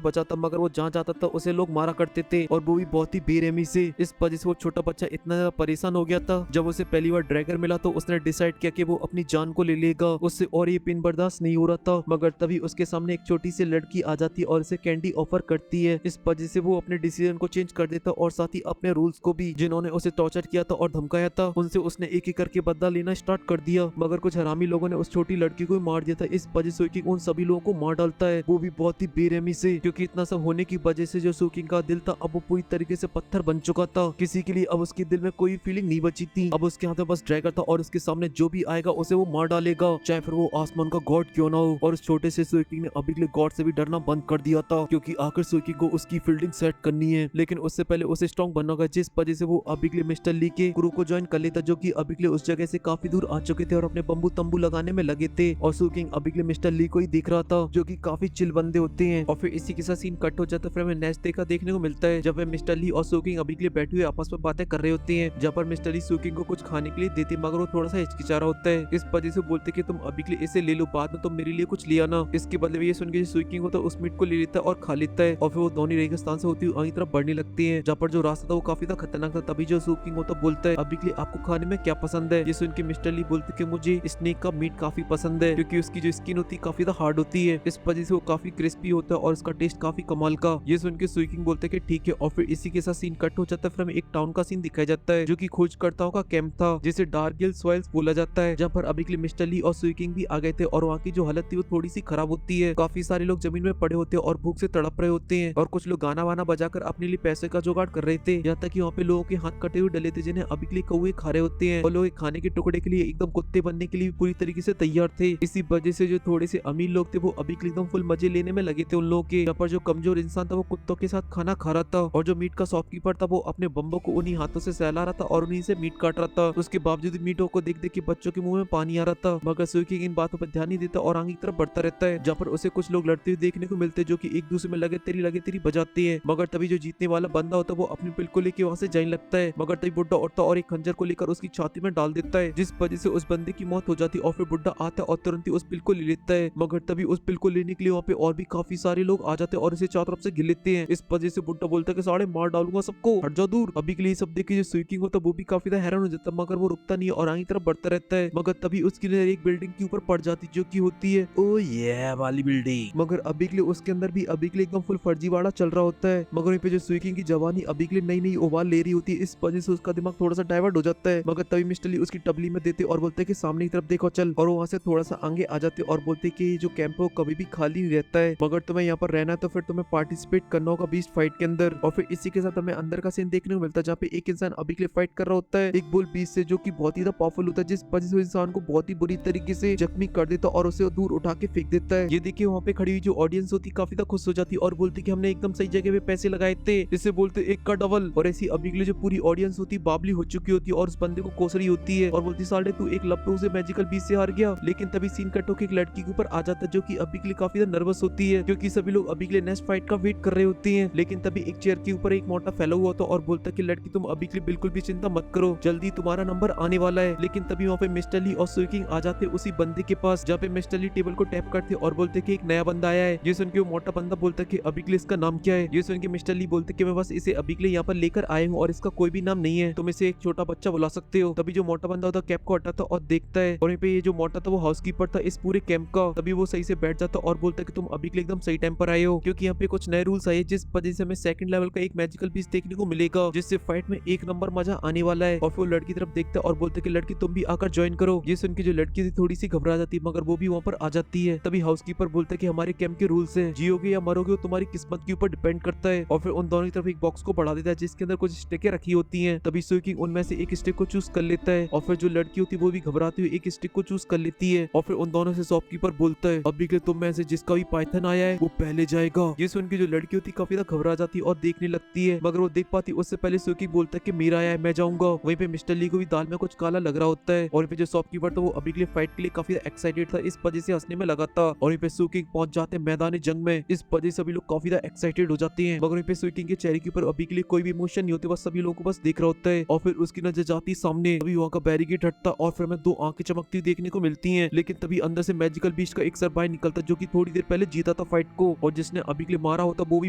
बचा था। मगर वो जहाँ जाता था उसे लोग मारा करते थे और वो भी बहुत ही बेरहमी से। इस वजह से वो छोटा बच्चा इतना ज्यादा परेशान हो गया था। जब उसे पहली बार ड्रैगन मिला तो उसने डिसाइड किया कि वो अपनी जान को ले लेगा। उससे और ये पेन बर्दाश्त नहीं हो रहा था। मगर तभी उसके सामने एक छोटी सी लड़की आ जाती है और उसे कैंडी ऑफर करती है। इस वजह से वो अपने डिसीजन को चेंज कर देता और साथ ही अपने रूल्स को भी, जिन्होंने उसे टॉर्चर किया था और धमकाया था, उनसे उसने एक एक करके बदला लेना स्टार्ट कर दिया। मगर कुछ हरामी लोगों ने उस छोटी लड़की को मार दिया था। इस वजह से सुइकिंग उन सभी लोगों को मार डालता है, वो भी बहुत ही बेरहमी से, क्योंकि इतना सब होने की वजह से जो सुइकिंग का दिल था अब वो पूरी तरीके से पत्थर बन चुका था। किसी के लिए अब उसके दिल में कोई फीलिंग नहीं बची थी। अब उसके हाथ में बस ड्रैगन था और उसके सामने जो भी आएगा उसे वो मार डालेगा, चाहे फिर वो आसमान का गॉड क्यों ना हो। और उस छोटे से सुइकिंग ने अभी के लिए गॉड से भी डरना बंद कर दिया था, क्योंकि आखिर सुइकिंग को उसकी फील्डिंग सेट करनी है। लेकिन उससे पहले उसे स्ट्रॉन्ग बनना होगा, जिस वजह से वो अभी के लिए मिस्टर ली के क्रू को ज्वाइन कर लेता, जो कि अभी के लिए उस जगह से काफी दूर आ चुके थे और अपने बम्बू तंबू लगाने में लगे थे। और सुइकिंग अभी के लिए मिस्टर ली को ही देख रहा था, जो कि काफी चिल बंदे होते हैं। और फिर इसी के साथ सीन कट हो जाता है। फिर हमें नेक्स्ट डे का देखने को मिलता है, जब वे मिस्टर ली और सुइकिंग अभी के लिए बैठे हुए आपस में बातें कर रहे होते हैं। जहाँ पर मिस्टर ली सुइकिंग को कुछ खाने के लिए देते, मगर वो थोड़ा सा हिचकिचा रहा होता है। इस वजह से बोलते कि तुम अभी के लिए इसे ले लो, बाद में तुम मेरे लिए कुछ लिया ना। इसके बदले में ये सुन के सुइकिंग होता है उस मीट को ले लेता है और खा लेता है। और फिर वो दोनों रेगिस्तान से होती हुई आगे तरफ बढ़ने लगती है, जहाँ पर जो रास्ता था वो काफी था खतरनाक था। तभी जो सुइकिंग होता बोलता है अभी के लिए आपको खाने में क्या पसंद है। ये सुन के मिस्टर ली बोलते कि मुझे स्नेक का मीट काफी पसंद है, क्योंकि उसकी जो स्किन होती है काफी हार्ड होती है। इस वजह से वो काफी क्रिस्पी होता है और उसका टेस्ट काफी कमाल का। ये सुन के सुइकिंग बोलते कि ठीक है। और फिर इसी के साथ सीन कट हो जाता है। फिर हमें एक टाउन का सीन दिखाया जाता है, जो कि खोजकर्ताओं का कैंप था, जिसे डार्गिल सॉइल्स बोला जाता है, जहाँ पर अभी के लिए मिस्टर ली और सुइकिंग भी आ गए थे। और वहाँ की जो हालत थी वो थोड़ी सी खराब होती है। काफी सारे लोग जमीन में पड़े होते हैं और भूख से तड़प रहे होते हैं, और कुछ लोग गाना वाना बजाकर अपने लिए पैसे का जुगाड़ कर रहे थे। यहाँ तक कि वहाँ पे लोगों के हाथ कटे हुए डले थे, जिन्हें अभी के लिए कौवे खा रहे होते हैं, और लोग खाने के टुकड़े के लिए एकदम कुत्ते बनने के लिए पूरी तरीके से तैयार थे। इसी वजह से जो थोड़े से अमीर लोग थे वो अभी के लिए एकदम फुल मजे लेने में लगे थे उन लोगों के। यहाँ पर जो कमजोर इंसान था वो कुत्तों के साथ खाना खा रहा था, और जो मीट का शॉपकीपर था वो अपने बम्बो को उन्हीं हाथों से सहला रहा था और उन्हीं से मीट काट रहा था। उसके बावजूद मीटों को देख देख के बच्चों के मुंह में पानी आ रहा था, मगर सुइकिंग इन बातों पर ध्यान नहीं देता और आगे की तरफ बढ़ता रहता है, जहाँ पर उसे कुछ लोग लड़ते हुए देखने को मिलते हैं, जो कि एक दूसरे में लगे तेरी बजाते हैं। मगर तभी जो जीतने वाला बंदा होता है वो अपनी पिल को लेकर वहां से जाने लगता है, मगर तभी बुड्ढा उठता और एक खंजर को लेकर उसकी छाती में डाल देता है, जिस वजह से उस बंदे की मौत हो जाती है। और फिर बुड्ढा आता है और तुरंत ही उस पिल को ले लेता है, मगर तभी उस पिल को लेने के लिए वहाँ पे और भी काफी सारे लोग आ जाते हैं और इसे चारों तरफ से घिर लेते हैं। इस वजह से बुड्ढा बोलता है कि साढ़े मार डालूंगा सबको, हट जाओ दूर। अभी के लिए सब देख के जो सुइकिंग होता है वो भी काफी हैरान हो जाता है, मगर वो रुकता नहीं है और आगे तरफ बढ़ता रहता है। मगर तभी उसकी नजर एक बिल्डिंग के ऊपर पड़ जाती है, जो की होती है ओ ये वाली बिल्डिंग। मगर अभी के लिए उसके अंदर भी अभी के लिए एकदम फुल फर्जीवाड़ा चल रहा होता है, मगर वहीं पे जो सुइकिंग की जवानी अभी के लिए नई नई उबाल ले रही होती है। इस वजह से उसका दिमाग थोड़ा सा डाइवर्ट हो जाता है। मगर तभी मिस्टर ली उसकी टबली में देते और बोलते हैं कि सामने की तरफ देखो चल, और वो वहाँ से थोड़ा सा आगे आ जाते और बोलते हैं कि ये जो कैंप है वो कभी भी खाली नहीं रहता है, मगर तुम्हें यहाँ पर रहना है तो फिर तुम्हें पार्टिसिपेट करना होगा बीस्ट फाइट के अंदर। और फिर इसी के साथ हमें अंदर का सीन देखने को मिलता है, जहाँ पे एक इंसान अभी के लिए फाइट कर रहा होता है एक बुल बीस्ट से, जो कि बहुत ही पावरफुल होता है, जिस वजह से इंसान को बहुत ही बुरी तरीके से जख्मी कर देता और उसे दूर उठा के फेंक देता है। ये देखिए वहाँ पे खड़ी हुई जो ऑडियंस होती काफी खुश हो जाती और बोलती कि हमने एकदम सही जगह पे पैसे लगाए थे, इसे बोलते एक का डबल। और ऐसी अभी के लिए जो पूरी ऑडियंस होती बाबली हो चुकी होती है और उस बंदे को कोस रही होती है और बोलती साढ़े तू एक लप्पू से मैजिकल बीच से हार गया। लेकिन तभी सीन कट होकर एक लड़की के ऊपर आ जाता है, जो कि अभी के लिए काफी नर्वस होती है, क्योंकि सभी लोग अभी के लिए नेक्स्ट फाइट का वेट कर रहे होते हैं। लेकिन तभी एक चेयर के ऊपर एक मोटा फैला हुआ था और बोलता कि लड़की तुम अभी के लिए बिल्कुल भी चिंता मत करो, जल्दी तुम्हारा नंबर आने वाला है। लेकिन तभी वहाँ पे मिस्टर ली और सुइकिंग आ जाते उसी बंदे के पास, जहाँ पे मिस्टर ली टेबल को टैप करते और बोलते कि एक नया बंदा आया है। ये सुन के वो मोटा बंदा बोलता कि अभी के लिए इसका नाम क्या है। ये सुन के मिस्टर ली बोलते कि मैं बस इसे अभी के लिए यहाँ पर लेकर आए हूँ और इसका कोई भी नाम नहीं है, तुम इसे एक छोटा बच्चा बुला सकते हो। तभी जो मोटा बंदा होता कैप को हटाता और देखता है, और वहीं पे ये जो मोटा था वो हाउसकीपर था इस पूरे कैंप का। तभी वो सही से बैठ जाता और बोलता कि तुम अभी के लिए एकदम सही टाइम पर आए हो, क्योंकि यहाँ पे कुछ नए रूल्स आए जिस वजह से हमें सेकंड लेवल का एक मैजिकल पीस देखने को मिलेगा, जिससे फाइट में एक नंबर मजा आने वाला है। और फिर वो लड़की तरफ देखता है और बोलते कि लड़की तुम भी आकर ज्वाइन करो। ये सुन के जो लड़की थी थोड़ी सी घबरा जाती है, मगर वो भी वहाँ पर आ जाती है। तभी हाउसकीपर बोलता है कि हमारे कैंप के रूल्स हैं, जियोगे या मरोगे वो तुम्हारी किस्मत के ऊपर डिपेंड करता है। और फिर उन दोनों की तरफ एक बॉक्स को बढ़ा देता है जिसके अंदर कुछ स्टिकें रखी होती हैं। तभी सुइकिंग उनमें से एक स्टिक को चूज कर लेता है और फिर जो लड़की होती है वो भी घबराती हुई एक स्टिक को चूज कर लेती है। और फिर उन दोनों से शॉपकीपर बोलता है अभी के तुम में से जिसका भी पाइथन आया है वो पहले जाएगा। ये सुन के जो लड़की होती काफी ज्यादा घबरा जाती है और देखने लगती है, मगर वो देख पाती उससे पहले सुइकिंग बोलता है कि मेरा आया है मैं जाऊंगा। वहीं पे मिस्टर ली को भी दाल में कुछ काला लग रहा होता है, और फिर जो शॉपकीपर था वो अभी के लिए फाइट के लिए काफी एक्साइटेड था, इस वजह से हंसने में लगा था। और वहीं पे सुइकिंग पहुंच जाते हैं मैदान जंग में, इस वजह से सभी लोग काफी ज्यादा एक्साइटेड हो जाते हैं। मगर वहीं पे सुइकिंग के चेहरे के ऊपर अभी के लिए कोई भी इमोशन नहीं होते, बस सभी लोगों को बस देख रहा होता है। और फिर उसकी नजर जाती सामने, अभी वहाँ का बैरिकेड हटता और फिर हमें दो आंखें चमकती देखने को मिलती हैं। लेकिन तभी अंदर से मैजिकल बीस्ट का एक सर बाहर निकलता जो कि थोड़ी देर पहले जीता था फाइट को, और जिसने अभी के लिए मारा होता वो भी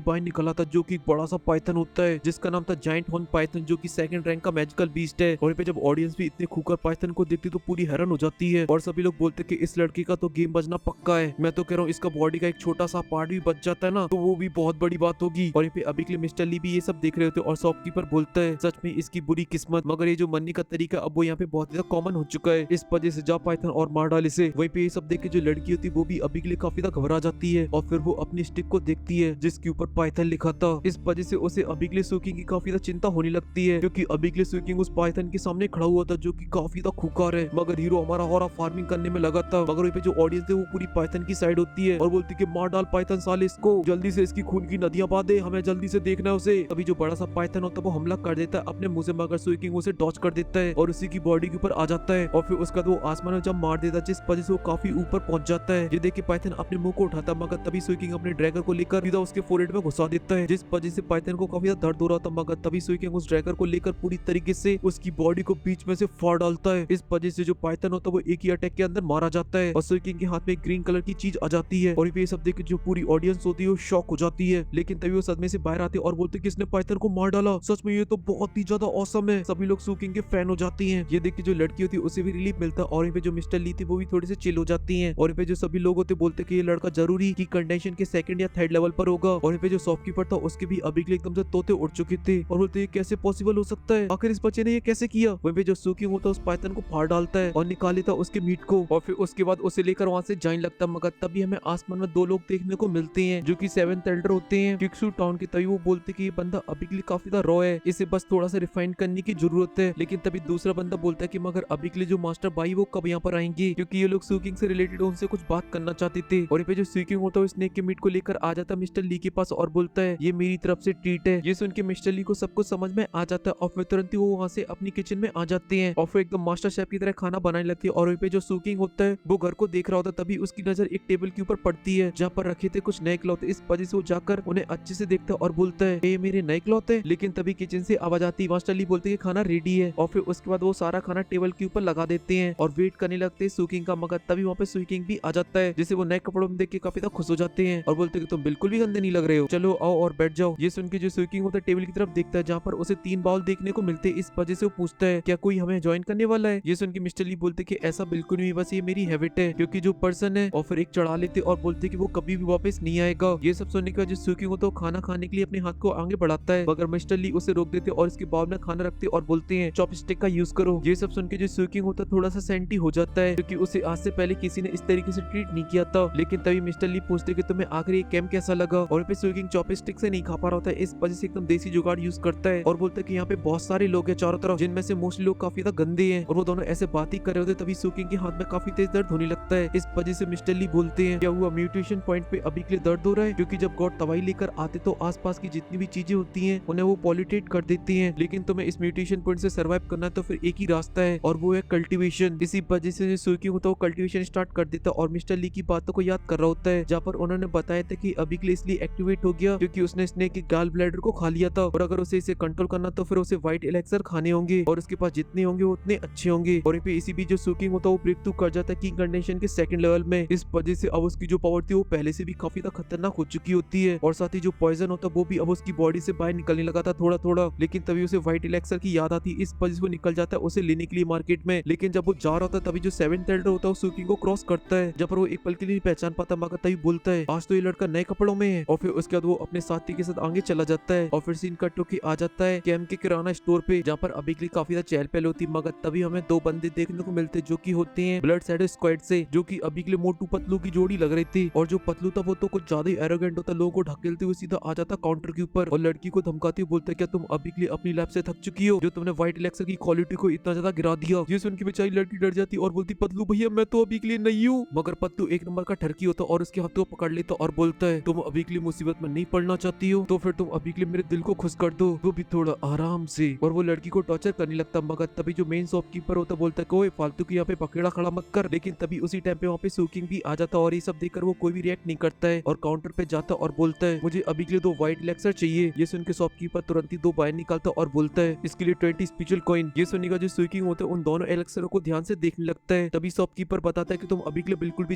बाहर निकला था, जो कि एक बड़ा सा पाइथन होता है जिसका नाम था जायंट हॉर्न पाइथन, जो कि सेकंड रैंक का मैजिकल बीस्ट है। और यहाँ पे जब ऑडियंस भी इतने खूंखार पाइथन को देखती तो पूरी हैरान हो जाती है, और सभी लोग बोलते कि इस लड़के का तो गेम बजना पक्का है। मैं तो कह रहा हूँ इसका बॉडी का एक छोटा सा पार्ट भी बच जाता है ना तो वो भी बहुत बड़ी बात होगी। और यहाँ पे अभी के लिए मिस्टर ली भी ये सब देख रहे होते और शॉपकीपर बोलता है सच में इसकी बुरी किस्मत, मगर ये जो मरने का तरीका अब वो यहाँ पे बहुत ज्यादा कॉमन हो चुका है, इस वजह से जा पाइथन और मार डाल इसे। वहीं पे ये सब देख के जो लड़की होती है वो भी अभी के लिए काफी ज्यादा घबरा जाती है, और फिर वो अपनी स्टिक को देखती है जिसके ऊपर पाइथन लिखा था। इस वजह से उसे अभी के लिए सुकिंग की काफी ज्यादा चिंता होने लगती है, क्योंकि अभी के लिए सुकिंग उस पाइथन के सामने खड़ा हुआ था जो कि काफी ज्यादा खूंखार है, मगर हीरो हमारा हॉरर फार्मिंग करने में लगा था। मगर वहीं पे जो ऑडियंस है वो पूरी पाइथन की साइड होती है और बोलती कि मार डाल पाइथन साले इसको, जल्दी से इसकी खून की नदियां बहा दे, हमें जल्दी से देखना है उसे। तभी जो बड़ा सा पाइथन होता है वो हमला कर देता है अपने मुंह से, मगर सुकिंग उसे डॉच कर देता है और उसी की बॉडी के ऊपर आ जाता है, और फिर उसका वो आसमान में जब मार देता है जिस वजह से वो काफी ऊपर पहुंच जाता है। ये देख के पाइथन अपने मुंह को उठाता, मगर तभी सुकिंग अपने ड्रैगर को लेकर सीधा उसके फोरहेड में घुसा देता है, जिस वजह से पाइथन को काफी ज्यादा दर्द हो रहा था। मगर तभी सुकिंग उस ड्रैगर को लेकर पूरी तरीके से उसकी बॉडी को बीच में से फाड़ डालता है। इस वजह से जो पाइथन होता है वो एक ही अटैक के अंदर मारा जाता है, और सुकिंग के हाथ में ग्रीन कलर की चीज आ जाती है। और ये सब देख के जो पूरी ऑडियंस होती है वो शॉक हो जाती है, लेकिन तभी वो सदमे से बाहर आते और बोलते किसने पाइथन को मार डाला, सच में ये तो बहुत ही ज्यादा औसम है। सभी लोग सुकिंग के फैन हो जाती हैं। ये देख के जो लड़की होती है उसे भी रिलीफ मिलता है, और यहाँ पे जो मिस्टर ली थी वो भी थोड़ी से चिल हो जाती हैं। और यहाँ पे जो सभी लोग होते बोलते कि ये लड़का जरूरी की कंटेंशन के सेकंड या थर्ड लेवल पर होगा। और यहाँ पे जो शॉपकीपर था उसके भी अभी के लिए एकदम से तोते उड़ चुके थे, और बोलते ये कैसे पॉसिबल हो सकता है, आखिर इस बच्चे ने ये कैसे किया। वहीं पे जो सुकिंग होता है उस पाइथन को फाड़ डालता है और निकाल लेता उसके मीट को, और फिर उसके बाद उसे लेकर वहां से जाने लगता। मगर तभी हमें आसमान में दो लोग देखने को मिलते हैं जो कि सेवेंथ एल्डर होते हैं किक्सू टाउन के। तभी वो बोलते कि ये बंदा अभी के लिए काफी ज्यादा रॉ है, इसे बस थोड़ा सा रिफाइन करने की जरूरत है। लेकिन तभी दूसरा बंदा बोलता है कि मगर अभी के लिए जो मास्टर भाई वो कब यहाँ पर आएंगे, क्योंकि ये लोग सुकिंग से रिलेटेड उनसे कुछ बात करना चाहते थे। और यहाँ पे जो सुकिंग होता है स्नेक के मीट को लेकर आ जाता है मिस्टर ली के पास और बोलता है ये मेरी तरफ से ट्रीट है। ये सुन के मिस्टर ली को सब कुछ समझ में आ जाता है, और फिर तुरंत ही वो वहाँ से अपनी किचन में आ जाते हैं और फिर एकदम मास्टर शेफ की तरह खाना बनाने लगती है। और वहीं पे जो सुकिंग होता है वो घर को देख रहा होता है, तभी उसकी नजर एक टेबल के ऊपर पड़ती है जहाँ पर रखे थे कुछ नए क्लॉथ। इस वजह से वो जाकर उन्हें अच्छे से देखता है और बोलता है ये मेरे नए क्लॉथ है। लेकिन तभी किचन से आवाज आती है, मास्टर ली बोलते हैं खाना रेडी है, और फिर उसके बाद वो सारा खाना टेबल के ऊपर लगा देते हैं और वेट करने लगते हैं सुकिंग का। मगर तभी वहाँ पे सुकिंग भी आ जाता है, जिसे वो नए कपड़ों में देख के काफी ज्यादा खुश हो जाते हैं और बोलते हैं कि तुम बिल्कुल भी गंदे नहीं लग रहे हो, चलो आओ और बैठ जाओ। ये सुन के जो सुकिंग होता है टेबल की तरफ देखता है जहाँ पर उसे 3 बाउल देखने को मिलते हैं। इस वजह से वो पूछता है क्या कोई हमें ज्वाइन करने वाला है। ये सुन के मिस्टर ली बोलते कि ऐसा बिल्कुल नहीं, बस ये मेरी हैबिट है, क्योंकि जो पर्सन है और फिर एक चढ़ा लेते और बोलते कि वो कभी भी वापस नहीं आएगा। ये सब सुनने के बाद जो सुकिंग होता है वो खाना खाने के लिए अपने हाथ को आगे बढ़ाता है, मगर मिस्टर ली उसे रोक देते और इसके बाउल में खाना रखते और बोलते हैं चॉपस्टिक का यूज करो। ये सब सुन के जो सुकिंग होता है थोड़ा सा सेंटी हो जाता है, क्योंकि उसे आज से पहले किसी ने इस तरीके से ट्रीट नहीं किया था। लेकिन तभी मिस्टर ली पूछते कि तुम्हें आखिर ये कैंप कैसा लगा, और पे सुकिंग चॉपस्टिक से नहीं खा पा रहा होता है, इस वजह से एकदम देसी जुगाड़ यूज करता है और बोलता है कि यहाँ पे बहुत सारे लोग हैं चारों तरफ, जिनमें से मोस्टली लोग काफी ज्यादा गंदे हैं। और वो दोनों ऐसे बात ही कर रहे होते तभी सुकिंग के हाथ में काफी तेज दर्द होने लगता है। इस वजह से मिस्टर ली बोलते हैं क्या हुआ, म्यूटेशन पॉइंट पे अभी के लिए दर्द हो रहा है, क्योंकि जब गॉड दवाई लेकर आते तो आसपास की जितनी भी चीजें होती हैं उन्हें वो पॉल्यूटेट कर देती हैं, लेकिन तुम्हें इस म्यूटेशन पॉइंट से सर्वाइव करना है तो फिर एक ही रास्ता है और वो है कल्टीवेशन। इसी वजह से सुकिंग होता है वो कल्टीवेशन स्टार्ट कर देता है और मिस्टर ली की बातों को याद कर रहा होता है, जहाँ पर उन्होंने बताया था कि अभी के लिए इसलिए एक्टिवेट हो गया क्योंकि उसने स्नेक के गाल ब्लैडर को खा लिया था, और अगर उसे इसे कंट्रोल करना तो फिर उसे व्हाइट एलेक्सर खाने होंगे और उसके पास जितने होंगे उतने अच्छे होंगे। और इसी बीच जो सुकिंग होता है वो ब्रेक थ्रू कर जाता है किंग कंडीशन के सेकंड लेवल में। इस वजह से अब उसकी जो पावर थी वो पहले से भी काफी ज्यादा खतरनाक हो चुकी होती है, और साथ ही जो पॉइजन होता है वो भी अब उसकी बॉडी से बाहर निकलने लगा था थोड़ा थोड़ा। लेकिन तभी उसे व्हाइट एलेक्सर की याद आती, इस वजह से वो निकल जाता है उसे लेने के लिए मार्केट में। लेकिन जब वो जा रहा था तभी जो सेवेंथ एल्डर होता है वो सुकिंग को क्रॉस करता है, जब पर वो एक पल के लिए नहीं पहचान पाता, मगर तभी बोलता है आज तो ये लड़का नए कपड़ों में है। और फिर उसके बाद वो अपने साथी के साथ आगे चला जाता है और फिर सीन कट होके आ जाता है कैंप के किराना स्टोर पे, जहाँ पर अभी के लिए काफी ज्यादा चहल पहल होती। मगर तभी हमें 2 बंदे देखने को मिलते जो कि होते हैं ब्लड शैडो स्क्वाड से, जो कि अभी के लिए मोटू पतलू की जोड़ी लग रही थी। और जो पतलू था वो तो कुछ ज्यादा ही एरोगेंट होता, लोगों को ढकेलते हुए सीधा आ जाता काउंटर के ऊपर और लड़की को धमकाते हुए बोलता है क्या तुम अभी के लिए अपनी लैब से थक चुकी हो, जो तुमने व्हाइट एलेक्सर की क्वालिटी को इतना ज्यादा गिरा दिया। ये सुन के बेचारी लड़की डर जाती और बोलती पतलू भैया मैं तो अभी के लिए नहीं हूँ। मगर पतलू एक नंबर का ठरकी होता और उसके हाथों को पकड़ लेता और बोलता है तुम अभी के लिए मुसीबत में नहीं पड़ना चाहती हो तो फिर तुम अभी के लिए मेरे दिल को खुश कर दो, वो भी थोड़ा आराम से। और वो लड़की को टॉर्चर करने लगता, मगर तभी जो मेन शॉपकीपर होता बोलता है कोई फालतू की यहाँ पे पकड़ा खड़ा मत कर। लेकिन तभी उसी टाइम पे वहाँ पे सुकिंग भी आ जाता और ये सब देखकर वो कोई भी रिएक्ट नहीं करता है और काउंटर पे जाता और बोलता है मुझे अभी के लिए 2 व्हाइट एलेक्सर चाहिए। ये सुन के शॉपकीपर तुरंत ही 2 बाहर निकालता और बोलता है इसके लिए 20 स्पेशल कॉइन। ये सुनने का जो सुकिंग होता है उन दोनों एलेक्सरों को ध्यान से देखने लगता है, तभी शॉपकीपर बताता है कि तुम अभी के लिए बिल्कुल भी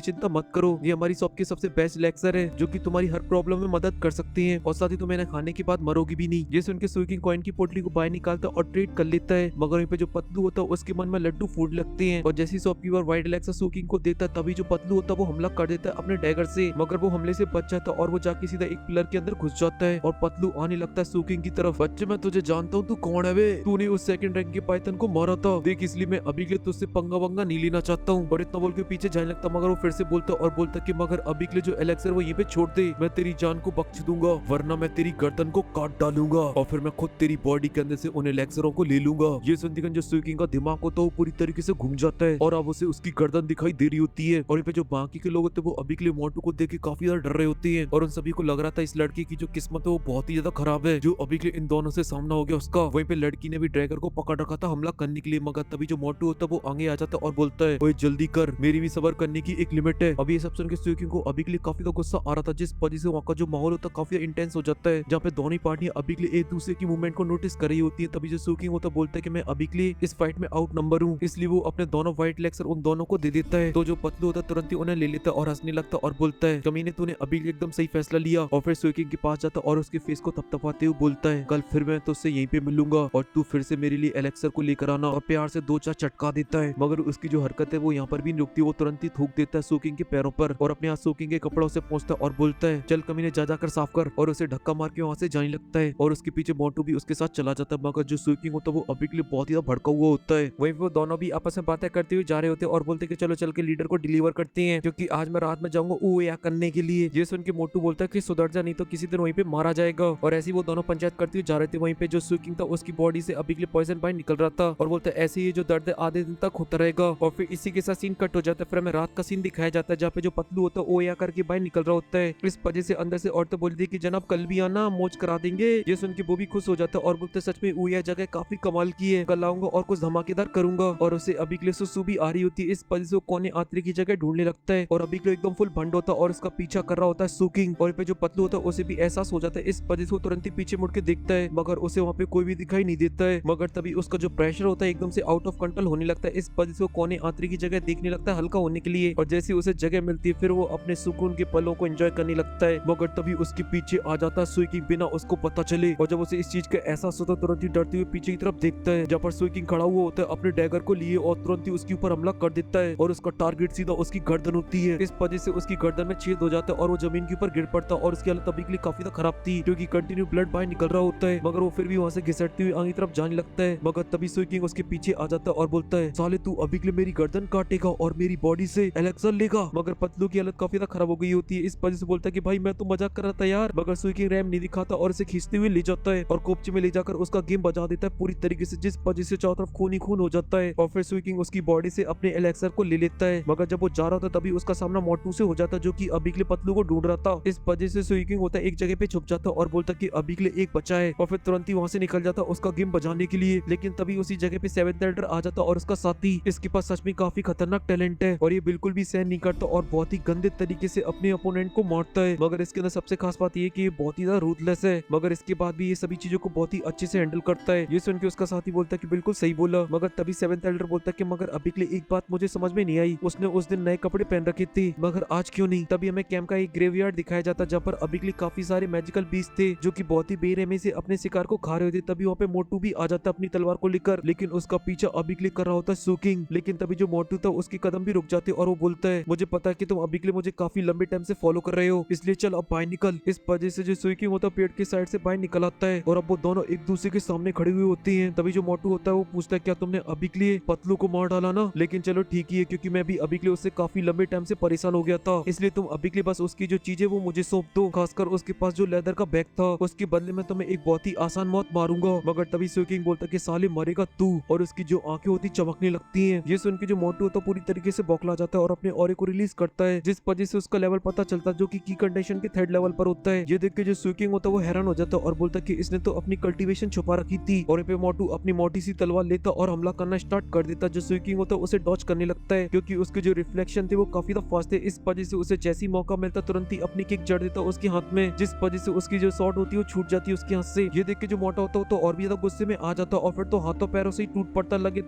चिंता मत करो, ये हमारी शॉप के सबसे बेस्ट लेक्चर है जो कि तुम्हारी हर प्रॉब्लम में मदद कर सकती है और साथ ही तुम्हें खाने के बाद मरोगी भी नहीं। ये सुन के सुइकिंग कॉइन की पोटली को बाहर निकालता और ट्रेड कर लेता है, मगर वहीं पे जो पतलू होता है उसके मन में लड्डू फूट लगते हैं और जैसे ही शॉपकीपर व्हाइट एलेक्सा सुइकिंग को देखता है तभी जो पतलू होता है वो हमला कर देता है अपने डैगर से, मगर वो हमले से बच जाता है और वो जाके सीधा एक पिलर के अंदर घुस जाता है और पतलू आने लगता है सुइकिंग की तरफ। बच्चे मैं तुझे जानता हूँ, तू कौन है बे? तूने उस सेकंड रैंक के पाइथन को मारा था, देख इसलिए मैं अभी के लिए तुझसे पंगा वंगा नहीं लेना चाहता हूँ। और इतना बोल के पीछे जाने लगता, मगर वो फिर से बोलता और बोलता कि मगर अभी के लिए जो एलेक्सर वो यहीं पे छोड़ दे, मैं तेरी जान को बख्श दूंगा वरना मैं तेरी गर्दन को काट डालूंगा और फिर मैं खुद तेरी बॉडी के अंदर से उन एलेक्सरों को ले लूंगा। ये सुनते जो सुइकिंग का दिमाग होता है वो पूरी तरीके से घूम जाता है और अब उसे उसकी गर्दन दिखाई दे रही होती है और यहाँ पे जो बाकी के लोग होते हैं वो अभी के लिए मोटू को देख के काफी ज्यादा डर रहे होते हैं और उन सभी को लग रहा था इस लड़की की जो किस्मत है वो बहुत ही ज्यादा खराब है जो अभी के लिए इन दोनों से सामना हो गया उसका। वहीं पे लड़की ने भी ड्रैगर को पकड़ रखा था हमला करने के लिए, मगर तभी जो मोटू होता है वो आगे आ जाता है और बोलता है ओए जल्दी कर, मेरी भी सबर करने की एक लिमिट है। अभी ये सब सुन के सुइकिंग को अभी के लिए काफी गुस्सा आ रहा था, जिस वजह से वहाँ का जो माहौल होता है काफी इंटेंस हो जाता है जहाँ पे दोनों पार्टियां अभी के लिए एक दूसरे की मूवमेंट को नोटिस कर रही होती है। तभी जो सुइकिंग होता बोलता है कि मैं अभी के लिए इस फाइट में आउट नंबर हूँ, इसलिए वो अपने दोनों व्हाइट लेग्स उन दोनों को दे देता है। तो जो पतलू होता है तुरंत ही उन्हें ले लेता है और हंसने लगता और बोलता है कमीने तूने अभी एकदम सही फैसला लिया। और फिर सुइकिंग के पास जाता और उसके फेस को थपथपाते हुए बोलता है कल फिर मैं तुझसे यहीं पे मिलूंगा और तू फिर से मेरे लिए एलेक्सर को लेकर आना, और प्यार से 2-4 चटका देता है। मगर उसकी जो हरकत है वो यहाँ पर भी नहीं रुकती, वो तुरंत ही थूक देता है सुइकिंग के पैरों पर और अपने हाथ सुइकिंग के कपड़ों से पहुंचता और बोलता है चल कमीने जा जाकर साफ कर, और उसे धक्का मार के वहाँ से जाने लगता है और उसके पीछे मोटू भी उसके साथ चला जाता है। मगर जो सुइकिंग होता है वो अभी के लिए बहुत ही भड़का हुआ होता है। वहीं वो दोनों भी आपस में बातें करते हुए जा रहे होते हैं और बोलते कि चलो चल के लीडर को डिलीवर करते हैं क्योंकि आज मैं रात में जाऊंगा या करने के लिए। ये सुन के मोटू बोलता है कि सुधर जा नहीं तो किसी दिन वहीं पे मारा जाएगा। और ऐसे ही वो दोनों पंचायत करते हुए जा रहे थे। वहीं पे जो सुइकिंग था उसकी बॉडी से अभी के लिए पॉइजन बाहर निकल रहा था और बोलता है ऐसे ही जो दर्द आधे दिन तक होता रहेगा। और फिर इसी के साथ सीन कट हो जाता है। फिर हमें रात का सीन दिखाया जाता है जहाँ पे जो पतलू होता है ओया करके बाहर निकल रहा होता है। इस वजह से अंदर से औरतें बोलती है कि जनाब कल भी आना, मौज करा देंगे। ये सुन के वो भी खुश हो जाता है और बोलते सच में ओया जगह काफी कमाल की है, कल आऊंगा और कुछ धमाकेदार करूंगा। और उसे अभी के लिए सुसु भी आ रही होती है, इस वजह से वो कोने आतरी की जगह ढूंढने लगता है और अभी के लिए एकदम फुल भंड होता है और उसका पीछा कर रहा होता है सुइकिंग। और पे जो पतलू होता है उसे भी एहसास हो जाता है, इस वजह से वो तुरंत ही पीछे मुड़ के देखता है मगर उसे वहाँ पे कोई भी दिखाई नहीं देता है। मगर तभी उसका जो प्रेशर होता है एकदम से आउट ऑफ कंट्रोल होने लगता है, इस वजह से वो कोने आतरी की जगह देखने लगता है हल्का होने के लिए। और जैसे उसे जगह मिलती है फिर वो अपने सुकून के पलों को एंजॉय करने लगता है। मगर तभी उसके पीछे आ जाता है सुइकिंग बिना उसको पता चले। और जब उसे इस चीज का एहसास होता है तुरंत ही डरते हुए पीछे की तरफ देखता है जहाँ पर सुइकिंग खड़ा हुआ होता है अपने डैगर को लिए और तुरंत ही उसके ऊपर हमला कर देता है और उसका टारगेट सीधा उसकी गर्दन होती है। इस वजह से उसकी गर्दन में छेद हो जाता है और वो जमीन के ऊपर गिर पड़ता है और उसकी हालत अभी के लिए काफी खराब थी क्योंकि कंटिन्यू ब्लड बाहर निकल रहा होता है। मगर वो फिर भी वहाँ से घिसटते हुए आगे तरफ जाने लगता है। मगर तभी सुइकिंग उसके पीछे आ जाता है और बोलता है साले तू अभी के लिए मेरी गर्दन काटेगा और मेरी बॉडी से एलेक्सर लेगा। मगर पतलू की हालत काफी खराब हो गई होती है, इस वजह से बोलता है कि भाई मैं तो मजाक कर रहा था यार। मगर सुइकिंग रैम नहीं दिखाता और उसे खींचते हुए ले जाता है और कोपचे में ले जाकर उसका गेम बजा देता है पूरी तरीके से, जिस वजह से चारों तरफ खून ही खून हो जाता है। और फिर सुइकिंग उसकी बॉडी से अपने एलेक्सर को ले लेता है। मगर जब वो जा रहा था तभी उसका सामना मोटू से हो जाता है जो कि अभी के लिए पतलू को ढूंढ रहा था। इस वजह से सुइकिंग होता है एक जगह पे छुप जाता और बोलता कि अभी के लिए एक बचा है और फिर तुरंत ही वहाँ से निकल जाता उसका गेम बजाने के लिए। लेकिन तभी उसी जगह पे सेवेंथ एल्डर आ जाता और उसका साथी, इसके पास सच में काफी खतरनाक टैलेंट है और ये बिल्कुल भी सहन नहीं करता और बहुत ही गंदे तरीके से अपने अपोनेंट को मारता है। मगर इसके अंदर सबसे खास बात ये कि ये बहुत ही ज्यादा रूथलेस है, मगर इसके बाद भी ये सभी चीजों को बहुत ही अच्छे से हैंडल करता है। ये सुन के उसका साथी बोलता है कि बिल्कुल सही बोला। मगर तभी सेवेंथ एल्डर बोलता है कि मगर अभी के लिए एक बात मुझे समझ में नहीं आई, उसने उस दिन नए कपड़े पहन रखे थे मगर आज क्यों नहीं। तभी हमें कैंप का एक ग्रेवयार्ड दिखाया जाता जहाँ पर अभी के लिए काफी सारे मैजिकल बीस्ट थे जो कि बहुत ही बेरहमी से अपने शिकार को खा रहे थे। तभी वहाँ पे मोटू भी आ जाता अपनी तलवार को लेकर, लेकिन उसका पीछा अभी के लिए कर रहा होता है सुइकिंग। लेकिन तभी जो मोटू था उसके कदम भी रुक जाते और वो बोलता है मुझे पता है कि तुम अभी के लिए मुझे काफी लंबे टाइम से फॉलो कर रहे हो, इसलिए चल अब बाहर निकल। इस वजह से जो सुइकिंग होता है पेड़ की साइड से बाहर निकल आता है और अब वो दोनों एक दूसरे के सामने खड़े हुए होते हैं। तभी जो मोटू होता है वो पूछता है क्या तुमने अभी के लिए पतलू को मार डाला ना, लेकिन चलो ठीक ही है क्योंकि मैं भी अभी के लिए उससे काफी लंबे टाइम से परेशान हो गया था, इसलिए तुम अभी के लिए बस उसकी जो चीजें वो मुझे सौंप दो, खासकर उसके पास जो लेदर का बैग था, उसके बदले में तुम्हें एक बहुत ही आसान मौत मारूंगा। मगर तभी सुइकिंग बोलता कि साले मरेगा तू, और उसकी जो आंखें होती चमकने लगती हैं। ये सुन के जो मोटू होता पूरी तरीके से बौखला जाता है और अपने ऑरे को रिलीज करता है, जिस वजह से उसका लेवल पता चलता है जो कि की कंडीशन के थर्ड लेवल पर होता है। ये देख के जो सुइकिंग होता है वो हैरान हो जाता है और बोलता कि इसने तो अपनी कल्टीवेशन छुपा रखी थी। और पे मोटू अपनी मोटी सी तलवार लेता और हमला करना स्टार्ट कर देता। जो सुइकिंग होता है उसे डॉज करने लगता है क्योंकि उसके जो रिफ्लेक्शन थे वो काफी फास्ट थे, इस वजह से उसे जैसी मौका मिलता तुरंत ही अपनी किक जड़ देता उसके हाथ में, जिस वजह से उसकी जो शॉट होती है वो छूट जाती है उसके हाथ से। ये देख के जो मोटा होता है तो और भी ज्यादा गुस्से में आ जाता और फिर तो हाथों पैरों से ही टूट पड़ता लगे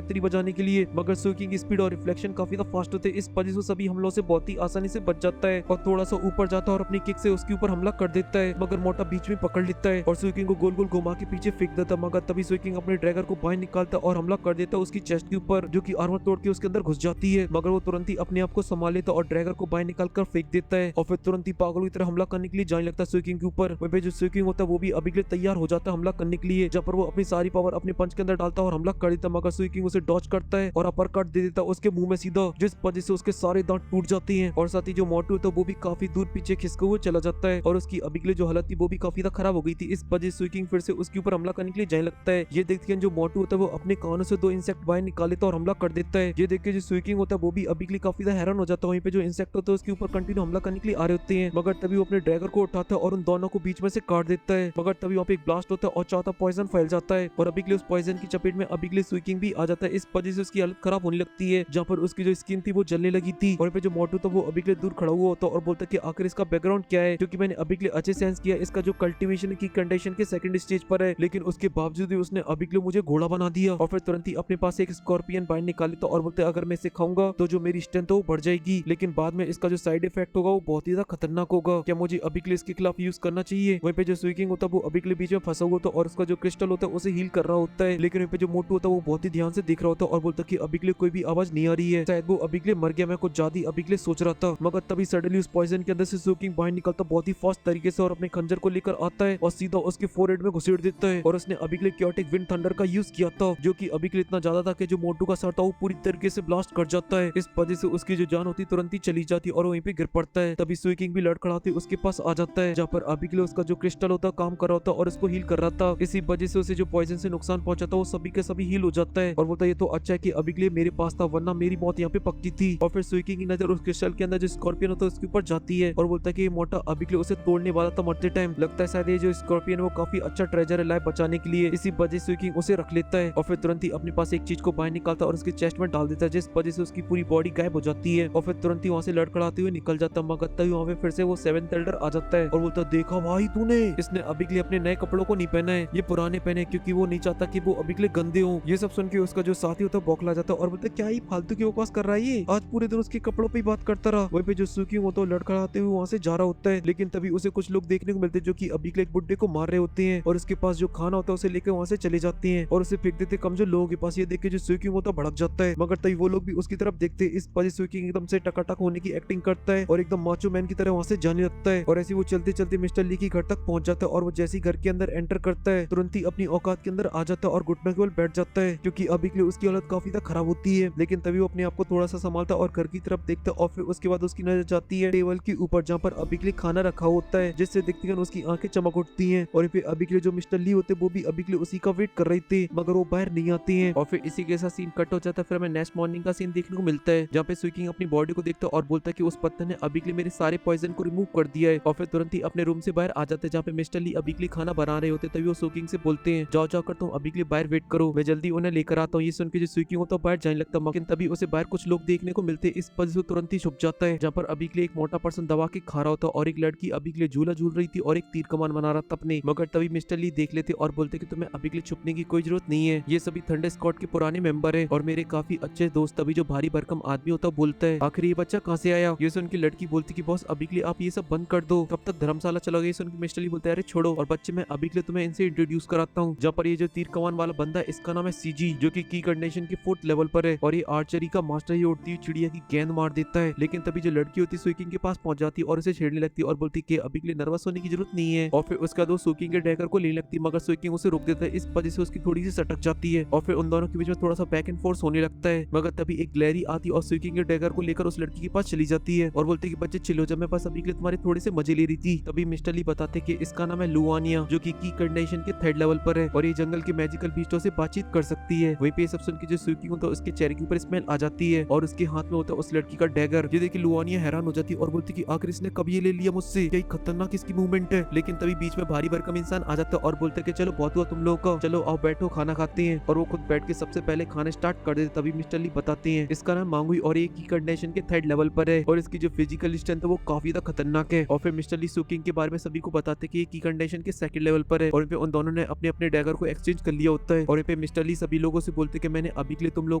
तेरी बजाने के लिए। मगर सुइकिंग स्पीड और रिफ्लेक्शन काफी फास्ट फास्ट होते हैं, इस वजह से सभी हमलों से बहुत ही आसानी से बच जाता है और थोड़ा सा ऊपर जाता है और अपनी किक से उसके ऊपर हमला कर देता है, मगर मोटा बीच में पकड़ लेता है और सुइकिंग को गोल गोल घुमा के पीछे फेंक देता है। मगर तभी सुइकिंग अपने ड्रैगर को बाहर निकालता है और हमला कर देता है उसकी चेस्ट के ऊपर, जो कि आर्मर तोड़ के उसके अंदर घुस जाती है, मगर वो तुरंत ही अपने आप को संभाल लेता है और ड्रैगर को बाहर निकाल कर फेंक देता है और फिर तुरंत ही पागलों की तरह हमला करने के लिए जाने लगता है सुइकिंग के ऊपर। वहीं पे जो सुइकिंग होता है वो भी अभी के लिए तैयार हो जाता है हमला करने के लिए, जब पर वो अपनी सारी पावर अपने पंच के अंदर डालता है और हमला कर देता है, मगर सुइकिंग उसे डॉज करता है और अपर कट दे देता है उसके मुंह में सीधा, जिस वजह से उसके सारे दांत टूट जाते हैं और साथ ही जो मोटू होता है वो भी काफी दूर पीछे खिसके हुए चला जाता है और उसकी अभी के लिए जो हालत थी वो भी काफी ज्यादा खराब हो गई थी। इस वजह से सुइकिंग फिर से उसके ऊपर हमला करने के लिए जाने लगता है। ये देखते हैं जो मोटू होता है वो अपने कानों से 2 इंसेक्ट बाहर निकाल लेता है और हमला कर देता है। ये देख के जो सुइकिंग होता है वो भी अभी के लिए काफी ज्यादा हैरान हो जाता है। वहीं पे जो इंसेक्ट होता है उसके ऊपर कंटिन्यू हमला करने के लिए आ रहे होते हैं, मगर तभी वो अपने ड्रैगर को उठाता है और उन दोनों को बीच में से काट देता है, मगर तभी वहाँ पे एक ब्लास्ट होता है और चौथा पॉइजन फैल जाता है और अभी के लिए उस पॉइजन की चपेट में अभी के लिए सुइकिंग भी आ जाता है। इस वजह से उसकी हालत खराब होने लगती है, जहाँ पर उसकी जो स्किन थी वो जलने लगी थी। और पे जो मोटू था वो अभी के लिए दूर खड़ा हुआ होता और बोलता कि आखिर इसका बैकग्राउंड क्या है, क्योंकि मैंने अभी के लिए अच्छे सेंस किया इसका जो कल्टीवेशन की कंडीशन के सेकंड स्टेज पर है, लेकिन उसके बावजूद भी उसने अभी के लिए मुझे घोड़ा बना दिया। और फिर तुरंत ही अपने पास एक स्कॉर्पियन बाइंड निकाल लेता और बोलते अगर मैं इसे खाऊंगा तो जो मेरी स्ट्रेंथ है वो बढ़ जाएगी, लेकिन बाद में इसका जो साइड इफेक्ट होगा वो बहुत ही ज्यादा खतरनाक होगा, क्या मुझे अभी के लिए इसके खिलाफ यूज करना चाहिए। वहीं पे जो स्विकिंग होता है वो अभी के लिए बीच में फंसा हुआ होता और उसका जो क्रिस्टल होता है उसे हील कर रहा होता है, लेकिन वहीं पे जो मोटू होता है वो बहुत ही ध्यान से देख रहा होता है और बोलता कि अभी के लिए कोई भी आवाज नहीं आ रही है, शायद वो अभी के लिए मर गया, मैं कुछ ज्यादा अभी के लिए सोच रहा था। मगर तभी सडनली उस पॉइजन के अंदर से स्विकिंग बाहर निकलता बहुत ही फास्ट तरीके से और अपने खंजर को लेकर आता है और सीधा उसके फोरहेड में घुसेड़ देता है और उसने अभी के लिए क्योटिक विंड थंडर का यूज किया था, जो कि अभी के लिए इतना ज्यादा था कि जो मोटू का सर था वो पूरी तरीके से ब्लास्ट कर जाता है। इस वजह से उसकी जो जान होती तुरंत ही चली जाती और वहीं पे गिर पड़ता है। तभी स्विकिंग भी लड़खड़ाते उसके पास आ जाता है, जहाँ पर अभी के लिए उसका जो क्रिस्टल होता काम कर रहा होता और उसको हील कर रहा था। इसी वजह से उसे जो पॉइजन से नुकसान पहुंचा था वो सभी के सभी हील हो जाता है और बोलता ये तो अच्छा है कि अभी के लिए मेरे पास था, वरना मेरी मौत यहाँ पे पक्की थी। और फिर स्विकिंग की नजर उस क्रिस्टल के अंदर जो स्कॉर्पियन होता है उसके ऊपर जाती है और बोलता है कि ये मोटा अभी के लिए उसे तोड़ने वाला था मरते टाइम, लगता है शायद ये जो स्कॉर्पियन वो काफी अच्छा ट्रेजर है लाइफ बचाने के लिए, इसी वजह से स्विकिंग उसे रख लेता है और फिर तुरंत ही अपने पास एक चीज को बाहर निकालता है और उसके चेस्ट में डाल देता है, जिस वजह से उसकी पूरी बॉडी गायब हो जाती है और फिर तुरंत ही वहाँ से लड़खड़ाते हुए निकल जाता है। मगर तभी वहाँ पे फिर से वो 7th एल्डर आ जाता है और बोलता देखा भाई तूने, इसने अभी के लिए अपने नए कपड़ों को नहीं पहना है, ये पुराने पहने क्योंकि वो नहीं चाहता कि वो अभी के लिए गंदे हो। ये सब सुन के उसका जो साथी होता है बौखला जाता है और बोलता क्या ही फालतू की बकवास कर रहा है ये, आज पूरे दिन उसके कपड़ों पे बात करता रहा। वहीं पे जो सुकी होता है लड़खड़ाते हुए वहाँ से जा रहा होता है, लेकिन तभी उसे कुछ लोग देखने को मिलते हैं जो कि अभी के लिए एक बुड्ढे को मार रहे होते हैं और उसके पास जो खाना होता है उसे लेकर वहाँ से चले जाते हैं और उसे फेंक देते कमजोर लोगों के पास। ये देख के जो स्विकिंग होता है भड़क जाता है, मगर तभी वो लोग भी उसकी तरफ देखते हैं। इस वजह स्विकिंग एकदम से टकाटक होने की एक्टिंग करता है और एकदम माचो मैन की तरह वहाँ से जाने लगता है और ऐसे वो चलते चलते मिस्टर ली के घर तक पहुंच जाता है और वो जैसे ही घर के अंदर एंटर करता है तुरंत ही अपनी औकात के अंदर आ जाता है और घुटनों के बल बैठ जाता है, क्योंकि अभी के लिए उसकी हालत काफी ज्यादा खराब होती है। लेकिन तभी वो अपने आप को थोड़ा सा संभालता और घर की तरफ देखता और फिर उसके बाद उसकी नजर जाती है टेबल के ऊपर जहाँ पर अभी के लिए खाना रखा होता है, जिससे देखते हैं उसकी आंखें चमक उठती हैं और फिर अभी के लिए जो मिस्टर ली होते वो भी अभी के लिए उसी का वेट कर रहे थे, मगर वो बाहर नहीं आते हैं। और फिर इसी के साथ सीन कट हो जाता है। फिर हमें नेक्स्ट मॉर्निंग का सीन देखने को मिलता है जहाँ पे स्विकिंग अपनी बॉडी को देखता है और बोलता है कि उस पत्थर ने अभी के लिए मेरे सारे पॉइजन को रिमूव कर दिया है और फिर तुरंत ही अपने रूम से बाहर आ जाते हैं जहाँ पे मिस्टर ली अभी के लिए खाना बना रहे होते। तभी वो स्विकिंग से बोलते हैं जाओ जाओ कर तुम अभी के लिए बाहर वेट करो, मैं जल्दी उन्हें लेकर आता हूँ। ये सुन के जो स्विकिंग होता है बाहर जाने लगता है, लेकिन तभी उसे बाहर कुछ लोग देखने को मिलते हैं। इस वजह से तुरंत ही छुप जाता है जहाँ पर अभी के लिए एक मोटा पर्सन दबा के खा रहा होता और एक लड़की अभी के लिए झूला झूल रही थी और एक तीर कमान बना रहा था अपने। मगर तभी मिस्टर ली देख लेते और बोलते कि तुम्हें अभी के लिए छुपने की कोई जरूरत नहीं है, ये सभी थंडर स्क्वाड के पुराने मेंबर है और मेरे काफी अच्छे दोस्त। तभी जो भारी भरकम आदमी होता बोलता है आखिर ये बच्चा कहाँ से आया। ये सुन की लड़की बोलती कि बॉस अभी के लिए आप ये सब बंद कर दो, कब तक धर्मशाला चला गया। सुन के मिस्टर ली बोलता है अरे छोड़ो और बच्चे मैं अभी के लिए तुम्हें इनसे इंट्रोड्यूस कराता हूँ। जहाँ पर ये जो तीर कमान वाला बंदा है इसका नाम है सीजी, जो की कंडीशन के 4th लेवल पर है और ये आर्चरी का मास्टर ही उड़ती हुई चिड़िया की गेंद मार देता है। लेकिन तभी जो लड़की होती है स्विकिंग के पास पहुंच जाती है और उसे छेड़ने लगती है और बोलती कि अभी के लिए नर्वस होने की जरूरत नहीं है और फिर उसका दोस्त स्विकिंग के डैगर को लेने लगती है, मगर स्विकिंग उसे रोक देता है। इस वजह से उसकी थोड़ी सी सटक जाती है और फिर उन दोनों के बीच में थोड़ा सा बैक एंड फोर्स होने लगता है। मगर तभी एक ग्लैरी आती है और स्विकिंग के डैगर को लेकर उस लड़की के पास चली जाती है और बोलते कि बच्चे चिल्लो, जब मैं पास अभी के लिए तुम्हारे थोड़े से मजे ले रही थी। तभी मिस्टर ली बताते कि इसका नाम है लुआनिया, जो की कंडीशन के 3rd लेवल पर है और ये जंगल के मैजिकल बीस्टों से बातचीत कर सकती है। वहीं पे सब सुन के जो स्विकिंग होता है उसके चेहरे के ऊपर स्मेल आ जाती है और उसके हाथ में होता है उस लड़की का डैगर। ये देखिए लुआनिया हैरान हो जाती है और बोलती कि आखिर इसने कब ये ले लिया मुझसे, यही खतरनाक इसकी मूवमेंट है। लेकिन तभी बीच में भारी भरकम इंसान आ जाता है और बोलते कि चलो बहुत हुआ तुम लोगों का, चलो आओ बैठो खाना खाते हैं। और वो खुद बैठ के सबसे पहले खाना स्टार्ट कर देते। तभी मिस्टर ली बताते हैं इसका नाम मांगुई और एक की कंडीशन के 3rd लेवल पर है और इसकी जो फिजिकल स्ट्रेंथ है वो काफी ज्यादा खतरनाक है। और फिर मिस्टर ली सुकिंग के बारे में सभी को बताते कि की कंडीशन के 2nd लेवल पर है और उन दोनों ने अपने अपने डैगर को एक्सचेंज कर लिया होता है। और मिस्टर ली सभी लोगों से बोलते कि मैंने अभी के लिए तुम लोगों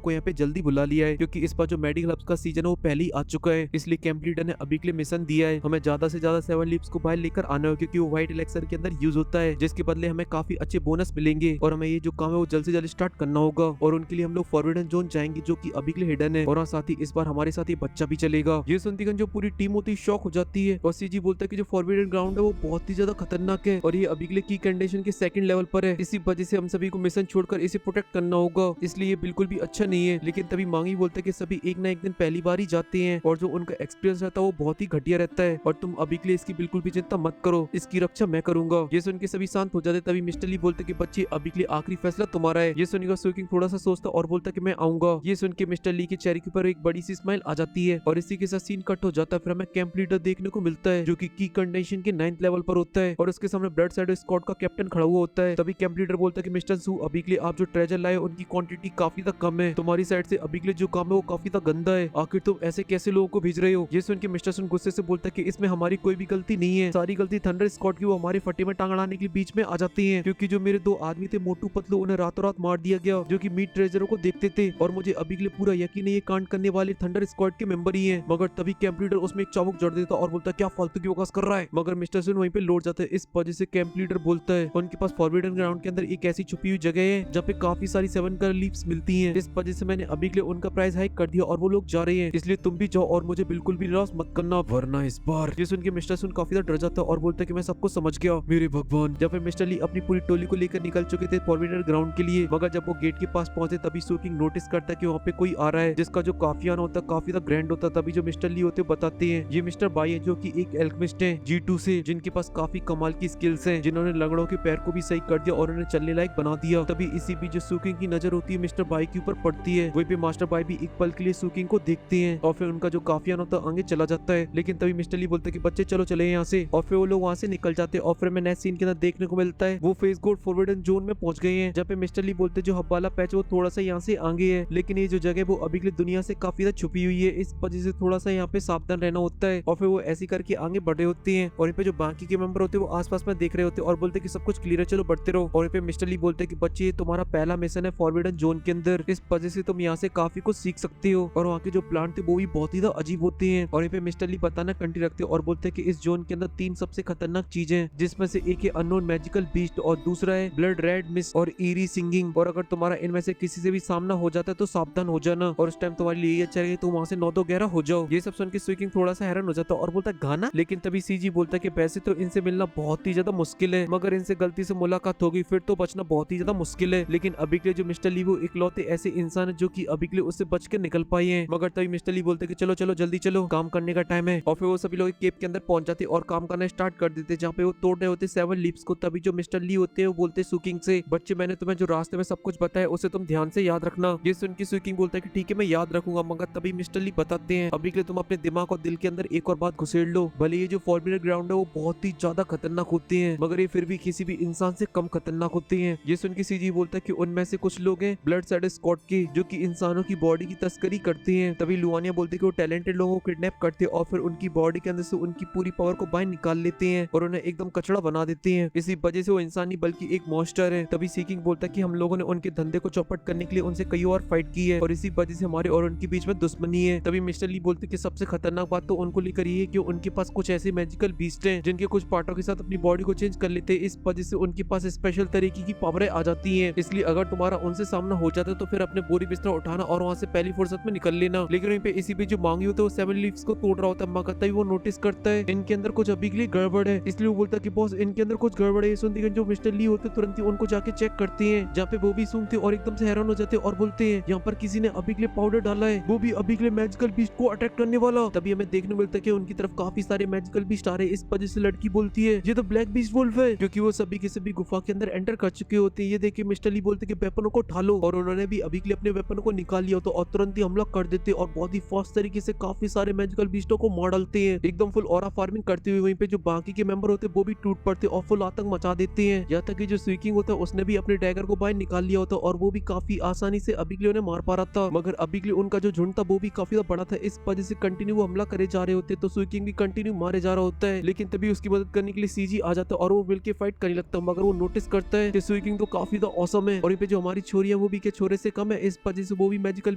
को यहाँ पे जल्दी बुला लिया है क्योंकि इस बार जो मेडिकल हब्स का सीजन है वो पहले ही आ चुका है, इसलिए कैंप लीडर ने अभी के लिए मिशन दिया है हमें ज्यादा से ज्यादा 7 लीव्स को बाहर लेकर आना हो, क्योंकि वो व्हाइट एलेक्सर के अंदर यूज होता है, जिसके बदले हमें काफी अच्छे बोनस मिलेंगे और हमें ये जो काम है वो जल्द से जल्द स्टार्ट करना होगा। और उनके लिए हम लोग फॉरबिडन जोन जाएंगे जो कि अभी के लिए हिडन है, और साथ ही इस बार हमारे साथ ये बच्चा भी चलेगा। ये सुनती जो पूरी टीम होती है शॉक हो जाती है और सीजी बोलता है कि जो फॉरबिडन ग्राउंड है वो बहुत ही ज्यादा खतरनाक है और ये अभी के लिए की कंडीशन के सेकंड लेवल पर है, इसी वजह से हम सभी को मिशन छोड़कर इसे प्रोटेक्ट करना होगा, इसलिए ये बिल्कुल भी अच्छा नहीं है। लेकिन तभी मांगी बोलता है कि सभी एक ना एक दिन पहली बार ही जाते हैं और जो उनका एक्सपीरियंस रहता है वो बहुत ही घटिया रहता है और तुम अभी के लिए इसकी बिल्कुल भी चिंता मत करो, इसकी रक्षा मैं करूंगा। ये सुन के सभी शांत हो जाते, तभी मिस्टर ली बोलते कि बच्चे अभी के लिए आखिरी फैसला तुम्हारा है। ये सुनकर सुइकिंग थोड़ा सा सोचता और बोलता कि मैं आऊंगा। ये सुन के मिस्टर ली के चेहरे के ऊपर एक बड़ी सी स्माइल आ जाती है और इसी के साथ सीन कट हो जाता है। फिर हमें कैंप लीडर देखने को मिलता है जो कि की कंडीशन के 9th लेवल पर होता है और उसके सामने ब्लड शैडो स्क्वाड का कैप्टन खड़ा हुआ होता है। तभी कैंप लीडर बोलता है कि मिस्टर सू अभी के लिए आप जो ट्रेजर लाए उनकी क्वांटिटी काफी तक कम है, तुम्हारी साइड से अभी के लिए जो काम है वो काफी तक गंदा है, आखिर तुम ऐसे कैसे लोगों को भेज रहे हो। ये सुन के मिस्टर सुन गुस्से से बोलता है कि इसमें हमारी कोई भी गलती नहीं है, सारी गलती थंडर स्क्वाड की, वो हमारे फटे में टांग अड़ाने के लिए बीच में आ जाती है, क्योंकि जो मेरे 2 आदमी थे मोटू पतलू उन्हें रातों रात मार दिया गया जो कि मीट ट्रेजरों को देखते थे और मुझे अभी के लिए पूरा यकीन है ये कांड करने वाले थंडर स्क्वाड के मेंबर ही हैं। मगर तभी कैंप लीडर उसमें एक चाबुक जड़ देता और बोलता क्या फालतू की बकवास कर रहा है, मगर मिस्टर सुन वहीं पे लौट जाता है। इस वजह से कैंप लीडर बोलता है उनके पास फॉरबिडन ग्राउंड के अंदर एक ऐसी छुपी हुई जगह है जहाँ पे काफी सारी 7 कलर लीव्स मिलती हैं, इस वजह से मैंने अभी के लिए उनका प्राइस हाइक कर दिया और वो लोग जा रहे हैं, इसलिए तुम भी जाओ और मुझे बिल्कुल भी लॉस मत करना वरना इस बार। ये सुन के मिस्टर सुन काफी ज्यादा डर जाता है और बोलता है कि मैं सब कुछ समझ गया मेरे भगवान। जब फिर मिस्टर ली अपनी पूरी टोली को लेकर निकल चुके थे फॉरबिडन ग्राउंड के लिए, मगर जब वो गेट के पास पहुंचे तभी सुकिंग नोटिस करता है कि वहाँ पे कोई आ रहा है जिसका जो काफियाना होता है काफी ज्यादा ग्रैंड होता है। तभी जो मिस्टर ली होते बताते हैं ये मिस्टर बाई है जो कि एक एल्केमिस्ट है G2 से, जिनके पास काफी कमाल की स्किल्स हैं, जिन्होंने लंगड़ों के पैर को भी सही कर दिया और उन्हें चलने लायक बना दिया। तभी इसी बीच जो सुकिंग की नजर होती है मिस्टर बाई के ऊपर पड़ती है, वहीं पे मास्टर बाई भी एक पल के लिए सुकिंग को देखते हैं और फिर उनका जो काफियाना होता है आगे चला जाता है। लेकिन तभी मिस्टर ली बोलते हैं कि बच्चे चलो चले यहाँ से, और फिर वो लोग वहाँ से निकल जाते हैं और फिर हमें नेक्स्ट सीन के अंदर देखने को मिलता है वो फेस गोड फॉरबिडन जोन में पहुंच गए हैं, जहाँ पे मिस्टर ली बोलते जो हब वाला पैच वो थोड़ा सा यहाँ से आगे है, लेकिन ये जो जगह वो अभी के लिए दुनिया से काफी ज्यादा छुपी हुई है, इस वजह से थोड़ा सा यहाँ पे सावधान रहना होता है। और फिर वो ऐसी करके आगे बढ़ रहे होते हैं और यहाँ पे जो बाकी के मेंबर होते हैं वो आसपास में देख रहे होते हैं और बोलते हैं कि सब कुछ क्लियर है चलो बढ़ते रहो। और यहाँ पे मिस्टर ली बोलते हैं कि बच्चे ये तुम्हारा पहला मिशन है फॉरबिडन जोन के अंदर, इस वजह से तुम यहाँ से काफी कुछ सीख सकते हो और वहाँ के जो प्लांट थे वो भी बहुत ही अजीब होते हैं। और यहाँ पे मिस्टर ली बताना कंटिन्यू रखते हैं और बोलते हैं कि इस जोन के अंदर 3 सबसे खतरनाक चीजें हैं, जिसमें से एक है अननोन मैजिकल बीस्ट और दूसरा है ब्लड रेड मिस्ट और ईरी सिंगिंग, और अगर तुम्हारा इनमें से किसी से भी सामना हो जाता है तो सावधान हो जाना और उस टाइम तुम्हारे लिए अच्छा रहेगा तो वहाँ से 9 गहरा हो जाओ। ये सब सुन के स्विकिंग थोड़ा सा हैरान हो जाता है और बोलता है गाना, लेकिन तभी सीजी बोलता है कि वैसे तो इनसे मिलना बहुत ही ज्यादा मुश्किल है, मगर इनसे गलती से मुलाकात होगी फिर तो बचना बहुत ही ज्यादा मुश्किल है। लेकिन अभी के लिए जो मिस्टर ली वो इकलौते ऐसे इंसान है जो कि अभी के लिए उससे बच के निकल पाए हैं। मगर तभी मिस्टर ली बोलते कि चलो चलो जल्दी चलो काम करने का टाइम है, और फिर वो सभी लोग केप के अंदर पहुंच जाते और काम करना स्टार्ट कर देते जहाँ पे वो तोड़ रहे होते 7 लीव्स को। तभी जो मिस्टर ली होते हैं वो बोलते सुकिंग से बच्चे मैंने तुम्हें जो रास्ते में सब कुछ बताया उसे तुम ध्यान से याद रखना। ये सुन के सुकिंग बोलता है कि ठीक है मैं याद रखूंगा, मगर तभी मिस्टर ली बताते हैं अभी के लिए तुम अपने दिमाग और दिल के अंदर एक और बात घुसेड़ लो, भले ये जो फॉरबिडन ग्राउंड है वो बहुत ही ज्यादा खतरनाक होते हैं मगर ये फिर भी किसी भी इंसान से कम खतरनाक होते हैं। ये सुन के सीजी बोलता है कि उनमें से कुछ लोग हैं ब्लड शैडो स्क्वाड के जो कि इंसानों की बॉडी की तस्करी करते हैं। तभी लुआनिया बोलते कि वो टैलेंटेड लोगों को किडनैप करते हैं और फिर उनकी बॉडी के अंदर से उनकी पूरी पावर को बाहर निकाल लेते हैं और उन्हें एकदम कचड़ा बना देते हैं, इसी वजह से वो इंसान नहीं बल्कि एक मॉन्स्टर है। तभी सीकिंग बोलता है कि हम लोगों ने उनके धंधे को चौपट करने के लिए उनसे कई और फाइट की है और इसी वजह से हमारे और उनके बीच में दुश्मनी है। तभी मिस्टर ली बोलते कि सबसे खतरनाक बात तो उनको लेकर ये है कि उनके पास कुछ ऐसे मैजिकल बीस्ट हैं जिनके कुछ पार्टों के साथ अपनी बॉडी को चेंज कर लेते हैं, इस वजह से उनके पास स्पेशल तरीके की पावरें आ जाती हैं। इसलिए अगर तुम्हारा उनसे सामना हो जाता है तो फिर अपने बोरी बिस्तर उठाना और वहाँ से पहली फुर्सत में निकल लेना। लेकिन वहीं पे इसी बीच जो मांगी होता है वो 7 लीव्स को तोड़ रहा होता है, मगर तभी वो नोटिस करता है इनके अंदर कुछ अभी के लिए गड़बड़ है, इसलिए वो बोलता है कि बॉस इनके अंदर कुछ गड़बड़ है। सुनते जो मिस्टर ली होते तुरंत ही उनको जाके चेक करते हैं, जहाँ पे वो भी सुनते और एकदम से हैरान हो जाते और बोलते हैं यहाँ पर किसी ने अभी के लिए पाउडर डाला है, वो भी अभी के लिए मैजिकल बीस्ट को अटैक करने वाला। तभी हमें देखने मिलता है कि उनकी तरफ काफी सारे मैजिकल बीस्ट आ रहे हैं, इस वजह से लड़की बोलती है ये तो ब्लैक बीस्ट वुल्फ है, क्योंकि वो सभी के सभी गुफा के अंदर एंटर कर चुके होते हैं। ये देखिए मिस्टर ली बोलते कि वेपनों को उठा लो, और उन्होंने भी अभी के लिए अपने वेपनों को निकाल लिया तो और तुरंत ही हमला कर देते और बहुत ही फास्ट तरीके से काफी सारे मैजिकल बीस्टों को मार डालते हैं, एकदम फुल ऑरा फार्मिंग करते हुए। वहीं पे जो बाकी के मेंबर होते हैं वो भी टूट पड़ते और फुल आतंक मचा देते हैं, यहाँ तक कि जो स्विकिंग होता है उसने भी अपने डैगर को बाहर निकाल लिया होता और वो भी काफी आसानी से अभी के लिए उन्हें मार पा रहा था। मगर अभी के लिए उनका जो झुंड था वो भी काफी बड़ा था, इस वजह से कंटिन्यू वो हमला करे जा रहे होते तो स्विकिंग भी कंटिन्यू मारे जा रहा होता है। लेकिन तभी उसकी मदद करने के लिए सीजी आ जाता है और वो मिलके फाइट करने लगता है, मगर वो नोटिस करता है कि स्विकिंग तो काफी ऑसम है और यहाँ पे जो हमारी छोरी है वो भी के छोरे से कम है, इस वजह से वो भी मैजिकल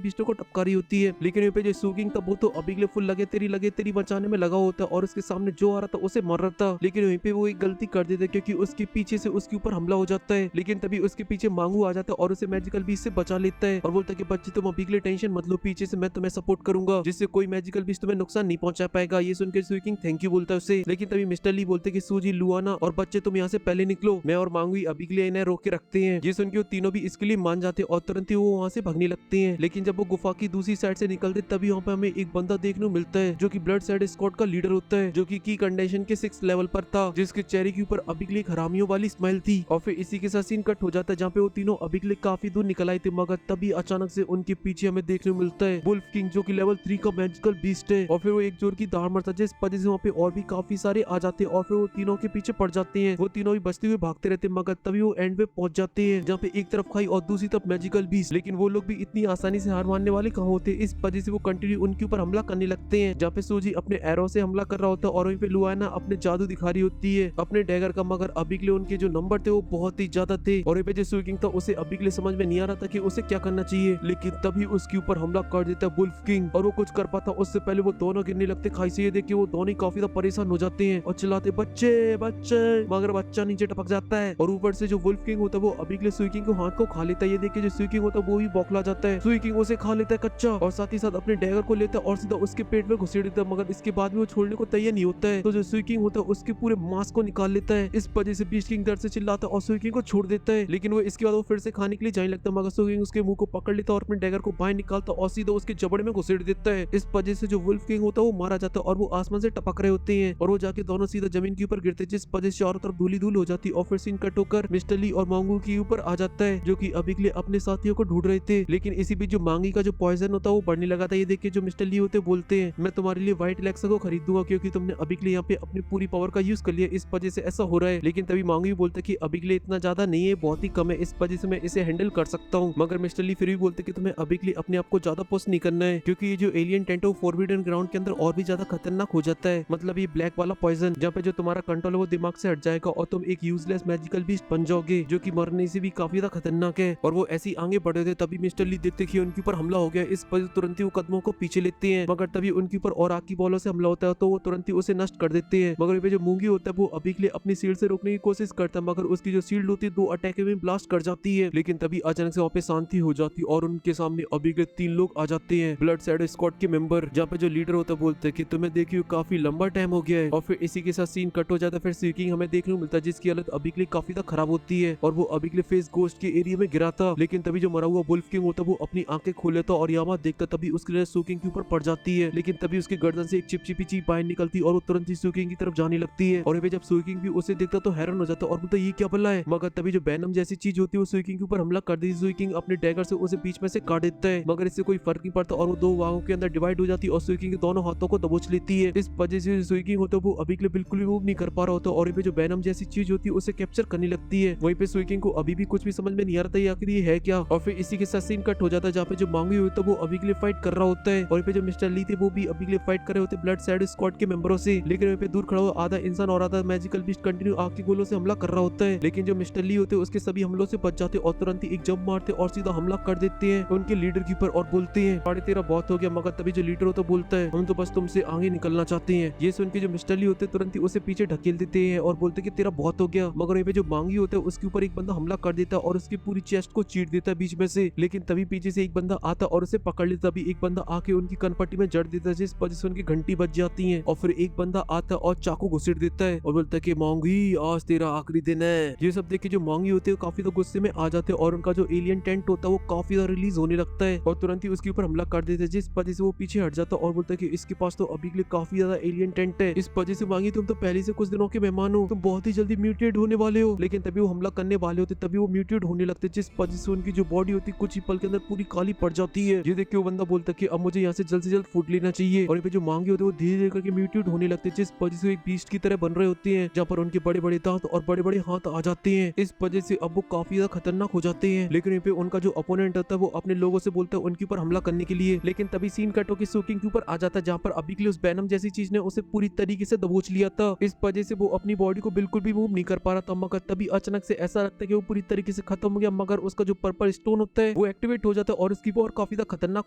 बीस्टों को टपका रही होती है। लेकिन वहीं पे जो सुकिंग था वो तो अभी के लिए फुल लगे तेरी बचाने में लगा होता है और उसके सामने जो आ रहा था उसे मर रहा था। लेकिन वहीं पे वो एक गलती कर देता है क्योंकि उसके पीछे से उसके ऊपर हमला हो जाता है। लेकिन तभी उसके पीछे मांगू आ जाता है और उसे मैजिकल बीस्ट से बचा लेता है और बोलता है कि बच्चे तुम अभी के लिए टेंशन मत लो, पीछे से मैं तुम्हें सपोर्ट करूंगा जिससे कोई मैजिकल बीस्ट तुम्हें नुकसान नहीं पहुंचा पाएगा। ये सुनकर सुकिंग थैंक यू बोलता है उसे। लेकिन तभी मिस्टर ली बोलते कि सूजी, लुआना और बच्चे तुम यहाँ से पहले निकलो, मैं और मांगू अभी के लिए इन्हें रोक के रखते हैं। ये सुन के वो तीनों भी इसके लिए मान जाते और तुरंत ही वो वहाँ से भागने लगते हैं। लेकिन जब वो गुफा की दूसरी साइड से निकलते तभी वहाँ पे हमें एक बंदा देखने को मिलता है जो कि ब्लड साइड स्क्वाड का लीडर होता है, जो कि की कंडीशन के 6 लेवल पर था, जिसके चेहरे के ऊपर अभी के लिए हरामियों वाली स्माइल थी। और फिर इसी के साथ सीन कट हो जाता है जहाँ पे वो तीनों अभी के लिए काफी दूर निकल आए थे, मगर तभी अचानक से उनके पीछे हमें देखने को मिलता है वुल्फ किंग जो कि लेवल 3 का मैजिकल बीस्ट है। और फिर वो एक जोर की दाढ़ मारता है जिस वजह से वहाँ पे और भी काफी सारे आ जाते हैं और फिर वो तीनों के पीछे पड़ जाते हैं। वो तीनों भी बचते हुए भागते रहते हैं, मगर तभी वो एंड पे पहुंच जाते हैं जहाँ पे एक तरफ खाई और दूसरी तरफ मैजिकल बीस्ट। लेकिन वो लोग भी इतनी आसानी से हार मानने वाले कहाँ होते, इस वजह से वो कंटिन्यू उनके ऊपर हमला करने लगते हैं। जहाँ पे सूजी अपने एरो से हमला कर रहा होता है और वहीं पे लुआना अपने जादू दिखा रही होती है अपने डैगर का, मगर अभी के लिए उनके जो नंबर थे वो बहुत ही ज्यादा थे। और वहीं पे जो सुकिंग था उसे अभी के लिए समझ में नहीं आ रहा था कि उसे क्या करना चाहिए। लेकिन तभी उसके ऊपर हमला कर देता है वुल्फ किंग और वो कुछ कर पाता उससे पहले वो दोनों गिरने लगते खाई से। ये देख के वो दोनों काफी ज्यादा परेशान हो जाते हैं और चिल्लाते बच्चे बच्चे, मगर बच्चा नीचे टपक जाता है। और ऊपर से जो वुल्फ किंग होता है वो अभी के लिए सुकिंग को हाथ को खा लेता है। ये देख के जो सुकिंग होता है वो भी बौखला जाता है। सुकिंग उसे खा लेता है कच्चा और साथ ही साथ अपने डैगर को लेता है और सीधा उसके पेट में घुसेड़ देता है, मगर इसके बाद भी वो छोड़ने को तैयार नहीं होता है। तो जो सुकिंग होता है उसके पूरे मांस को निकाल लेता है। इस वजह से बीस्ट किंग दर्द से चिल्लाता है और सुकिंग को छोड़ देता है। लेकिन वो इसके बाद वो फिर से खाने के लिए जाने लगता है, मगर सुकिंग उसके मुंह को पकड़ लेता है और अपने डैगर को बाहर निकालता और सीधा उसके जबड़े में घुसेड़ देता है। इस वजह से जो वुल्फ किंग होता है वो मारा जाता है और वो आसमान से टपक रहे होते हैं और वो जाके दोनों सीधा जमीन के ऊपर गिरते, जिस वजह से चारों तरफ धूली धूल हो जाती और फिर सीन कट होकर मिस्टर ली और मांगू के ऊपर आ जाता है जो कि अभी के लिए अपने साथियों को ढूंढ रहे थे। लेकिन इसी बीच जो मांगी का जो पॉइजन होता है वो बढ़ने लगा था। ये देख के जो मिस्टर ली होते बोलते हैं मैं तुम्हारे लिए व्हाइट एलेक्सा को खरीदूंगा क्योंकि तुमने अभी के लिए यहाँ पे अपनी पूरी पावर का यूज कर लिया, इस वजह से ऐसा हो रहा है। लेकिन तभी मांगी बोलते कि अभी के लिए इतना ज्यादा नहीं है, बहुत ही कम है, इस वजह से मैं इसे हैंडल कर सकता हूँ। मगर मिस्टर ली फिर भी बोलते कि तुम्हें अभी के लिए अपने आप को ज्यादा पोस्ट नहीं करना है क्योंकि ये जो एलियन टेंट है वो फॉरबिडन ग्राउंड के अंदर और भी ज्यादा खतरनाक हो जाता है। मतलब ये ब्लैक वाला पॉइजन जहाँ पे जो तुम्हारा कंट्रोल है वो दिमाग से हट जाएगा और तुम एक यूजलेस मैजिकल बीस्ट बन जाओगे जो कि मरने से भी काफी ज्यादा खतरनाक है। और वो ऐसी आगे बढ़े थे तभी मिस्टर ली देखते कि उनके ऊपर हमला हो गया, इस वजह तुरंत ही वो कदमों को पीछे लेते हैं, मगर तभी उनके ऊपर और आग की बॉलों से हमला होता है तो वो तुरंत ही उसे नष्ट कर देते हैं। मगर ये जो मूंगी होता है वो अभी के लिए अपनी शील्ड से रोकने की कोशिश करता है, मगर उसकी जो शील्ड होती है 2 अटैक में ब्लास्ट कर जाती है। लेकिन तभी अचानक से वहाँ पे शांति हो जाती है और उनके सामने अभी के 3 लोग आ जाते हैं ब्लड साइड स्क्वाड के मेंबर, जहाँ पे जो लीडर होता है बोलते हैं कि तुम्हें देखिए काफी लंबा टाइम हो गया है। और फिर इसी के साथ सीन कट हो जाता है। फिर सुकिंग हमें देखने को मिलता है जिसकी हालत अभी के लिए काफी ज्यादा खराब होती है और वो अभी के लिए फेस गोस्ट के एरिया में गिरा था। लेकिन तभी जो मरा हुआ वुल्फ किंग होता है वो अपनी आंखें खोल लेता और यामा देखता तभी उसके लिए सुकिंग के ऊपर पड़ जाती है। लेकिन तभी उसकी गर्दन से एक चिपचिपी चीज बाहर निकलती और वो तुरंत ही सुकिंग की तरफ जाने लगती है। और जब सुकिंग भी उसे देखता तो हैरान हो जाता और बोलता ये क्या बल्ला है। मगर तभी जो वेनम जैसी चीज होती है वो सुकिंग के ऊपर हमला कर देती। सुकिंग अपने डैगर से उसे बीच में से काट देता है, मगर इससे कोई फर्क नहीं पड़ता और वो 2 भागों के अंदर डिवाइड हो जाती है और सुकिंग के दोनों हाथों को दबोच लेती है। इस वजह से सुकिंग होता है वो अभी के लिए बिल्कुल भी मूव नहीं कर पा रहा होता और जो वेनम जैसी चीज होती है उसे कैप्चर करने लगती है। वहीं पे सुकिंग को अभी भी कुछ भी समझ में नहीं आ रहा था आखिर ये है क्या। और फिर इसी के साथ सीन कट हो जाता है जहाँ पे जो मांगी होता है वो अभी के लिए फाइट कर रहा होता है और पे जो मिस्टर ली थे वो भी अभी के लिए फाइट कर रहे होते ब्लड साइड स्क्वाड के मेंबरों से। लेकिन वहीं पे दूर खड़ा हुआ आधा इंसान और आधा मैजिकल बीस्ट कंटिन्यू आग के गोलों से हमला कर रहा होता है। लेकिन जो मिस्टर ली होते हैं उसके सभी हमलों से बच जाते और तुरंत ही एक जंप मारते और सीधा हमला कर देते हैं उनके लीडर के ऊपर और बोलते हैं 13.5 बहुत हो गया। मगर तभी जो लीडर होता है बोलता है हम तो बस तुमसे आगे निकलना चाहते हैं। ये सुन के जो मिस्टर ली होते तुरंत ही उसे पीछे ढकेल देते हैं और बोलते कि तेरा बहुत हो गया। मगर वहीं पे जो मांगी होता है उसके ऊपर एक बंदा हमला कर देता है और उसकी पूरी चेस्ट को चीर देता है बीच में से। लेकिन तभी पीछे से एक बंदा आता और उसे पकड़ लेता, तभी एक बंदा आके उनकी कनपट्टी में जड़ देता है जिस वजह से उनकी घंटी बज जाती है। और फिर एक बंदा आता और चाकू घुसेड़ देता है और बोलता है कि मांगी आज तेरा आखिरी दिन है। ये सब देख के जो मांगी होते हैं काफी तो गुस्से में आ जाते हैं और उनका जो एलियन टेंट होता है वो काफी ज्यादा रिलीज होने लगता है और तुरंत ही उसके ऊपर हमला कर देते हैं जिस वजह से वो पीछे हट जाता है और बोलता है कि इसके पास तो अभी के लिए काफी ज्यादा एलियन टेंट है। इस वजह से मांगी तुम तो पहले से कुछ दिनों के मेहमान हो, तुम बहुत ही जल्दी म्यूटेट होने वाले हो। लेकिन तभी वो हमला करने वाले होते तभी वो म्यूटेट होने लगते जिस वजह से उनकी जो बॉडी होती कुछ ही पल के अंदर पूरी काली पड़ जाती है। ये देख के वो बंदा बोलता है कि अब मुझे यहाँ से जल्द फूड लेना चाहिए। और जो मांगे होते वो धीरे धीरे करके म्यूटेट होने लगते जिस वजह से एक बीस्ट की तरह बन रहे होते हैं जहाँ पर उनके बड़े बड़े दांत और बड़े बड़े हाथ आ जाते हैं। इस वजह से अब वो काफी ज्यादा खतरनाक हो जाते हैं। लेकिन यहाँ पे उनका जो अपोनेंट होता है वो अपने लोगों से बोलता है उनके ऊपर हमला करने के लिए। लेकिन तभी सीन कट होकर सुकिंग के ऊपर आ जाता है जहाँ पर अभी के लिए उस वेनम जैसी चीज ने उसे पूरी तरीके से दबोच लिया था। इस वजह से वो अपनी बॉडी को बिल्कुल भी मूव नहीं कर पा रहा था। मगर तभी अचानक से ऐसा लगता है कि वो पूरी तरीके से खत्म हो गया, मगर उसका जो पर्पल स्टोन होता है वो एक्टिवेट हो जाता है और उसकी पावर काफी खतरनाक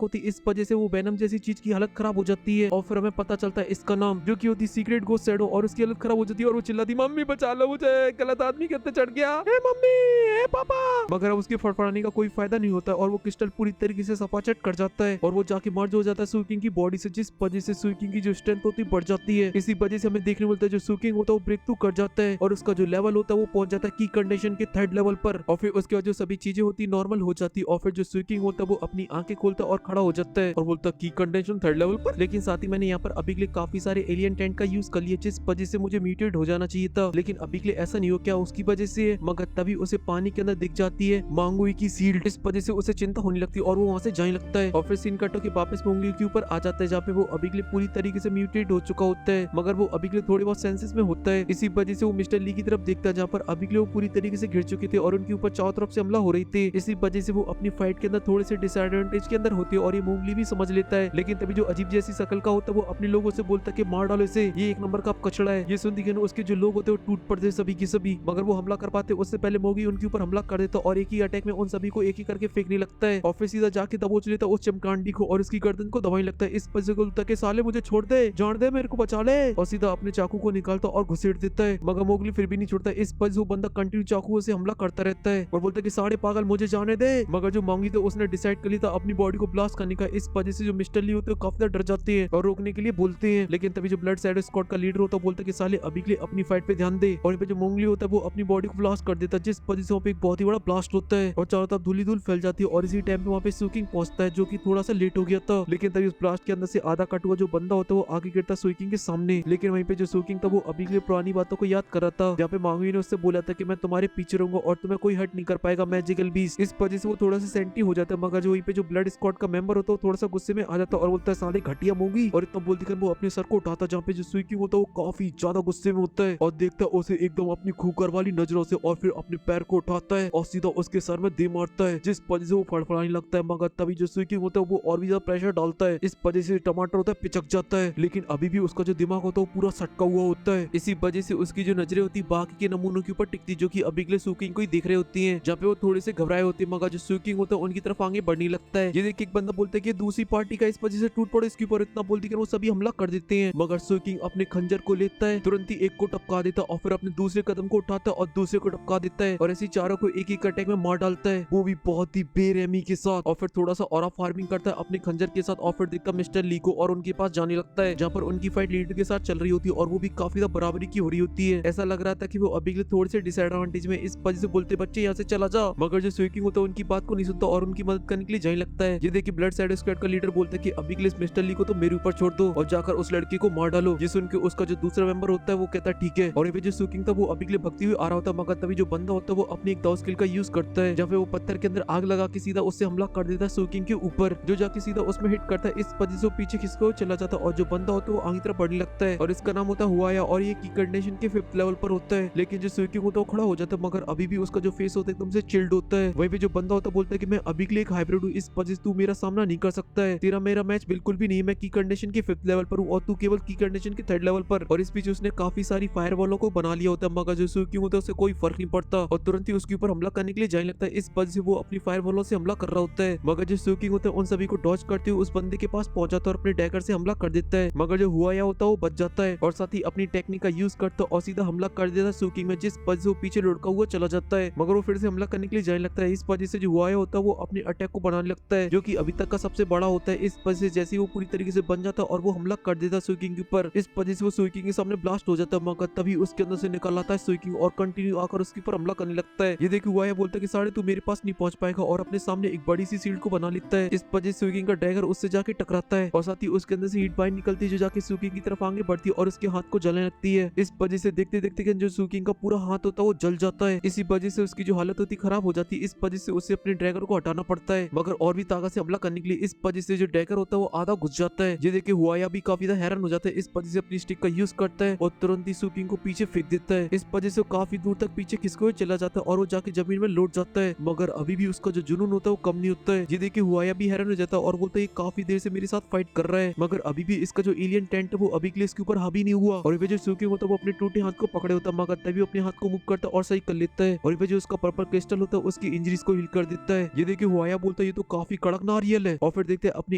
होती है, इस वजह से वो वेनम जैसी चीज की हालत खराब हो जाती है। और फिर हमें पता चलता है इसका नाम जो की होती सीक्रेट गोस्ट शैडो, और उसकी हालत खराब हो जाती है और वो चिल्लाती मम्मी बचा लो मुझे, गलत आदमी के अंदर चढ़ गया, ए मम्मी ए पापा। मगर अब उसके फड़फड़ाने का कोई फायदा नहीं होता और वो क्रिस्टल पूरी तरीके से सफाचट कर जाता है और वो जाके मर्ज हो जाता है सुइकिंग की बॉडी से, जिस वजह से सुइकिंग की जो स्ट्रेंथ होती है बढ़ जाती है। इसी वजह से हमें देखने मिलता है जो सुइकिंग होता है वो ब्रेक थ्रू कर जाता है और उसका जो लेवल होता है वो पहुंच जाता है की कंडीशन के 3rd लेवल पर। और फिर उसके बाद जो सभी चीजें होती नॉर्मल हो जाती और फिर जो सुइकिंग होता है वो अपनी आंखें खोलता और खड़ा हो जाता है और बोलता की कंडीशन 3rd लेवल पर। लेकिन साथ ही मैंने यहाँ पर अभी के लिए काफी सारे एलियन टेंट का यूज कर लिया, जिस वजह से मुझे म्यूटेट हो जाना चाहिए था, लेकिन अभी के लिए ऐसा नहीं हो क्या उसकी वजह से। मगर तभी उसे पानी के अंदर दिख जाती है मांगुई की सील्ड, इस वजह से उसे चिंता होने लगती है और वो वहां से जाने लगता है। और फिर सीन कटो के वापस मांगुई के ऊपर आ जाता है जहाँ पे वो अभी के लिए पूरी तरीके से म्यूटेट हो चुका होता है, मगर वो अभी के लिए थोड़े बहुत सेंसेस में होता है। इसी वजह से वो मिस्टर ली की तरफ देखता है जहाँ पर अभी के लिए वो पूरी तरीके से घिर चुके थे और उनके ऊपर चारों तरफ से हमला हो रही थी। इसी वजह से वो अपनी फाइट के अंदर थोड़े से डिसएडवांटेज के अंदर होती है और ये मूंगली भी समझ लेता है। लेकिन तभी जो अजीब जैसी शकल का होता है वो अपने लोगों से बोलता है कि मार डालो इसे, ये 1 नंबर का कचड़ा है। ये सुनती है उसके जो लोग होते हैं वो टूट पड़ते सभी के सभी, मगर वो हमला कर पाते उससे पहले मोगी उनके ऊपर हमला कर देता और एक ही अटैक में उन सभी को एक ही करके फेंकने लगता है और फिर सीधा जाके दबोच लेता उस चमकांडी को और उसकी गर्दन को दबाने लगता है। इस वजह को बोलता है कि साले मुझे छोड़ दे, जान दे, मेरे को बचा ले, और सीधा अपने चाकू को निकालता और घुसेड़ देता है। मगर मोगली फिर भी नहीं छोड़ता, इस वजह से वो बंदा कंटिन्यू चाकू से हमला करता रहता है और बोलता है कि सारे पागल मुझे जाने दे। मगर जो मांगी तो उसने डिसाइड कर लिया था अपनी बॉडी को ब्लास्ट करने का, इस वजह से जो मिस्टर ली होते हैं काफी ज्यादा डर जाते हैं और रोकने के लिए बोलते हैं। लेकिन तभी जो ब्लड शैडो स्क्वाड का लीडर होता है बोलता है कि साले अभी के लिए अपनी फाइट पे ध्यान दे, और यहाँ पे जो मोंगली होता है वो अपनी बॉडी को ब्लास्ट कर देता है, जिस वजह से वहाँ पे एक बहुत ही बड़ा ब्लास्ट होता है और चारों तरफ धूल ही धूल फैल जाती है। और इसी टाइम पे वहाँ पे सुइकिंग पहुंचता है जो कि थोड़ा सा लेट हो गया था, लेकिन तभी उस ब्लास्ट के अंदर से आधा कट हुआ जो बंदा होता है वो आगे गिरता सुइकिंग के सामने। लेकिन वहीं पे जो सुइकिंग था वो अभी के लिए पुरानी बातों को याद कर रहा था जहाँ पे मांगवी ने उससे बोला था कि मैं तुम्हारे पीछे रहूंगा और तुम्हें कोई हर्ट नहीं कर पाएगा मैजिकल बीस्ट। इस वजह से वो थोड़ा सा सेंटी हो जाता है, मगर जो वहीं पे जो ब्लड स्क्वाड का मेंबर होता है वो थोड़ा सा गुस्से में आ जाता है और बोलता है साले घटिया मूंगी, और इतना बोलते वो अपने सर को उठाता जहाँ पे जो सुइकिंग होता है वो काफी ज्यादा गुस्से में होता है और देखता है उसे एकदम अपनी खूकर वाली नजरों से और फिर अपने पैर को उठाता है और सीधा उसके सर में दे मारता है, जिस वजह से वो फड़फड़ाने लगता है। मगर तभी जो सुइकिंग होता है वो और भी ज्यादा प्रेशर डालता है, इस वजह से टमाटर होता है पिचक जाता है, लेकिन अभी भी उसका जो दिमाग होता है वो पूरा सटका हुआ होता है। इसी वजह से उसकी जो नजरें होती है बाकी के नमूनों के ऊपर टिकती जो कि अभी के लिए सुइकिंग को ही देख रहे होती है, जहाँ पे वो थोड़े से घबराए होते हैं। मगर जो सुइकिंग होता है उनकी तरफ आगे बढ़ने लगता है। ये देख एक बंदा बोलता है कि दूसरी पार्टी का इस वजह से टूट पड़े, इसके ऊपर इतना बोलती है वो सभी हमला कर देते हैं। मगर सुइकिंग अपने खंजर को लेता है, तुरंत ही एक को टपका देता और फिर अपने दूसरे कदम को उठाता है और दूसरे को टपका देता है और ऐसे चारों को एक एक अटैक में मार डालता है, वो भी बहुत ही बेरहमी के साथ। और फिर थोड़ा सा और फार्मिंग करता है अपने खंजर के साथ और फिर देखता मिस्टर ली को और उनके पास जाने लगता है जहाँ पर उनकी फाइट लीडर के साथ चल रही होती है और वो भी काफी ज्यादा बराबरी की हो रही होती है। ऐसा लग रहा था कि वो अभी के लिए थोड़े से डिसएडवांटेज में, इस वजह से बोलते बच्चे यहाँ से चला जा, मगर जो सुइकिंग होता है उनकी बात को नहीं सुनता और उनकी मदद करने के लिए जाने लगता है। ये देखिए ब्लड शैडो स्क्वाड का लीडर बोलता है कि अभी के लिए मिस्टर ली को तो मेरे ऊपर छोड़ दो और जाकर उस लड़के को मार डालो। ये सुन के उसका जो दूसरा मेंबर होता है वो कहता है ठीक है, और ये जो सुइकिंग था वो अभी के लिए भगती हुई आ रहा होता है। मगर तभी जो बंदा होता है वो अपनी एक दाव स्किल का यूज करता है जहाँ पे वो पत्थर के अंदर आग लगा के सीधा उससे हमला कर देता है सुइकिंग के ऊपर, जो जाके सीधा उसमें हिट करता है। इस वजह से वो पीछे खिसक के चला जाता है और जो बंदा होता है वो आगे तरफ बढ़ने लगता है और इसका नाम होता है हुआया और ये की कंडीशन के 5th लेवल पर होता है। लेकिन जो सुइकिंग होता है वो खड़ा हो जाता है, मगर अभी भी उसका जो फेस होता है एकदम से चिल्ड होता है। वहीं पे जो बंदा होता है बोलता है कि मैं अभी के लिए एक हाइब्रिड हूँ, इस वजह से तू मेरा सामना नहीं कर सकता है, तेरा मेरा मैच बिल्कुल भी नहीं, मैं की कंडीशन के 5th लेवल पर हूँ और तू केवल की कंडीशन के 3rd लेवल पर। और इस बीच उसने काफी सारी फायर वॉलों को बना लिया होता है, मगर जो सुइकिंग होता है उसे कोई फर्क नहीं पड़ता और तुरंत ही उसके ऊपर हमला करने के लिए जाने लगता है। इस वजह से वो अपनी फायर वॉलों से हमला कर रहा होता है, मगर जो सुइकिंग होता है उन सभी को डॉज करते हुए उस बंदे के पास पहुंच जाता है और अपने डैगर से हमला कर देता है। मगर जो हुआया होता है वो बच जाता है और साथ ही अपनी टेक्निक का यूज करता है और सीधा हमला कर देता है सुइकिंग में, जिस वजह से वो पीछे लुढ़का हुआ चला जाता है। मगर वो फिर से हमला करने के लिए जाने लगता है। इस वजह से जो हुआया होता है वो अपने अटैक को बनाने लगता है जो कि अभी तक का सबसे बड़ा होता है। इस वजह से जैसे ही वो पूरी तरीके से बन जाता है और वो हमला कर देता है सुइकिंग के ऊपर, इस वजह से वो सुइकिंग के सामने ब्लास्ट हो जाता है। मगर तभी उसके अंदर से निकल आता है सुइकिंग और कंटिन्यू आकर उसके ऊपर हमला करने लगता है। ये देखिए हुआया बोलता है कि साढ़े तू मेरे पास नहीं पहुंच पाएगा और अपने सामने एक बड़ी सी शील्ड को बना लेता है। इस वजह से सुइकिंग का डैगर उससे जाके टकराता है और साथ ही उसके अंदर से हीट बाइंड निकलती है जो जाके सुइकिंग की तरफ आगे बढ़ती है और उसके हाथ को जलने लगती है। इस वजह से देखते देखते जो सुइकिंग का पूरा हाथ होता है वो जल जाता है। इसी वजह से उसकी जो हालत होती खराब हो जाती है। इस वजह से उसे अपने ड्रैगर को हटाना पड़ता है मगर और भी ताकत से हमला करने के लिए। इस वजह से जो ड्रैगर होता है वो आधा घुस जाता है। ये देखे हुआया भी काफी ज्यादा हैरान हो जाता है। इस वजह से अपनी स्टिक का यूज करता है और तुरंत ही सुइकिंग को पीछे फेंक देता है। इस वजह से वो काफी दूर तक पीछे खिसके हुए चला जाता है और वो जाके जमीन में लौट जाता है, मगर अभी भी उसका जो जुनून होता है वो कम नहीं होता है। ये देखे हुआया भी हैरान हो जाता है और बोलता है ये काफी देर से मेरे साथ फाइट कर रहा है मगर अभी भी इसका जो एलियन टेंट है वो अभी के लिए इसके ऊपर हावी नहीं हुआ। और ये जो सुइकिंग होता है वो अपने टूटे हाथ को पकड़े होता है मगर तभी अपने हाथ को मूव करता है और सही कर लेता है और ये जो उसका पर्पल क्रिस्टल होता है उसकी इंजरीज को हील कर देता है। ये देखिए हुआया बोलता है ये तो काफी कड़क नारियल है। और फिर देखते हैं अपने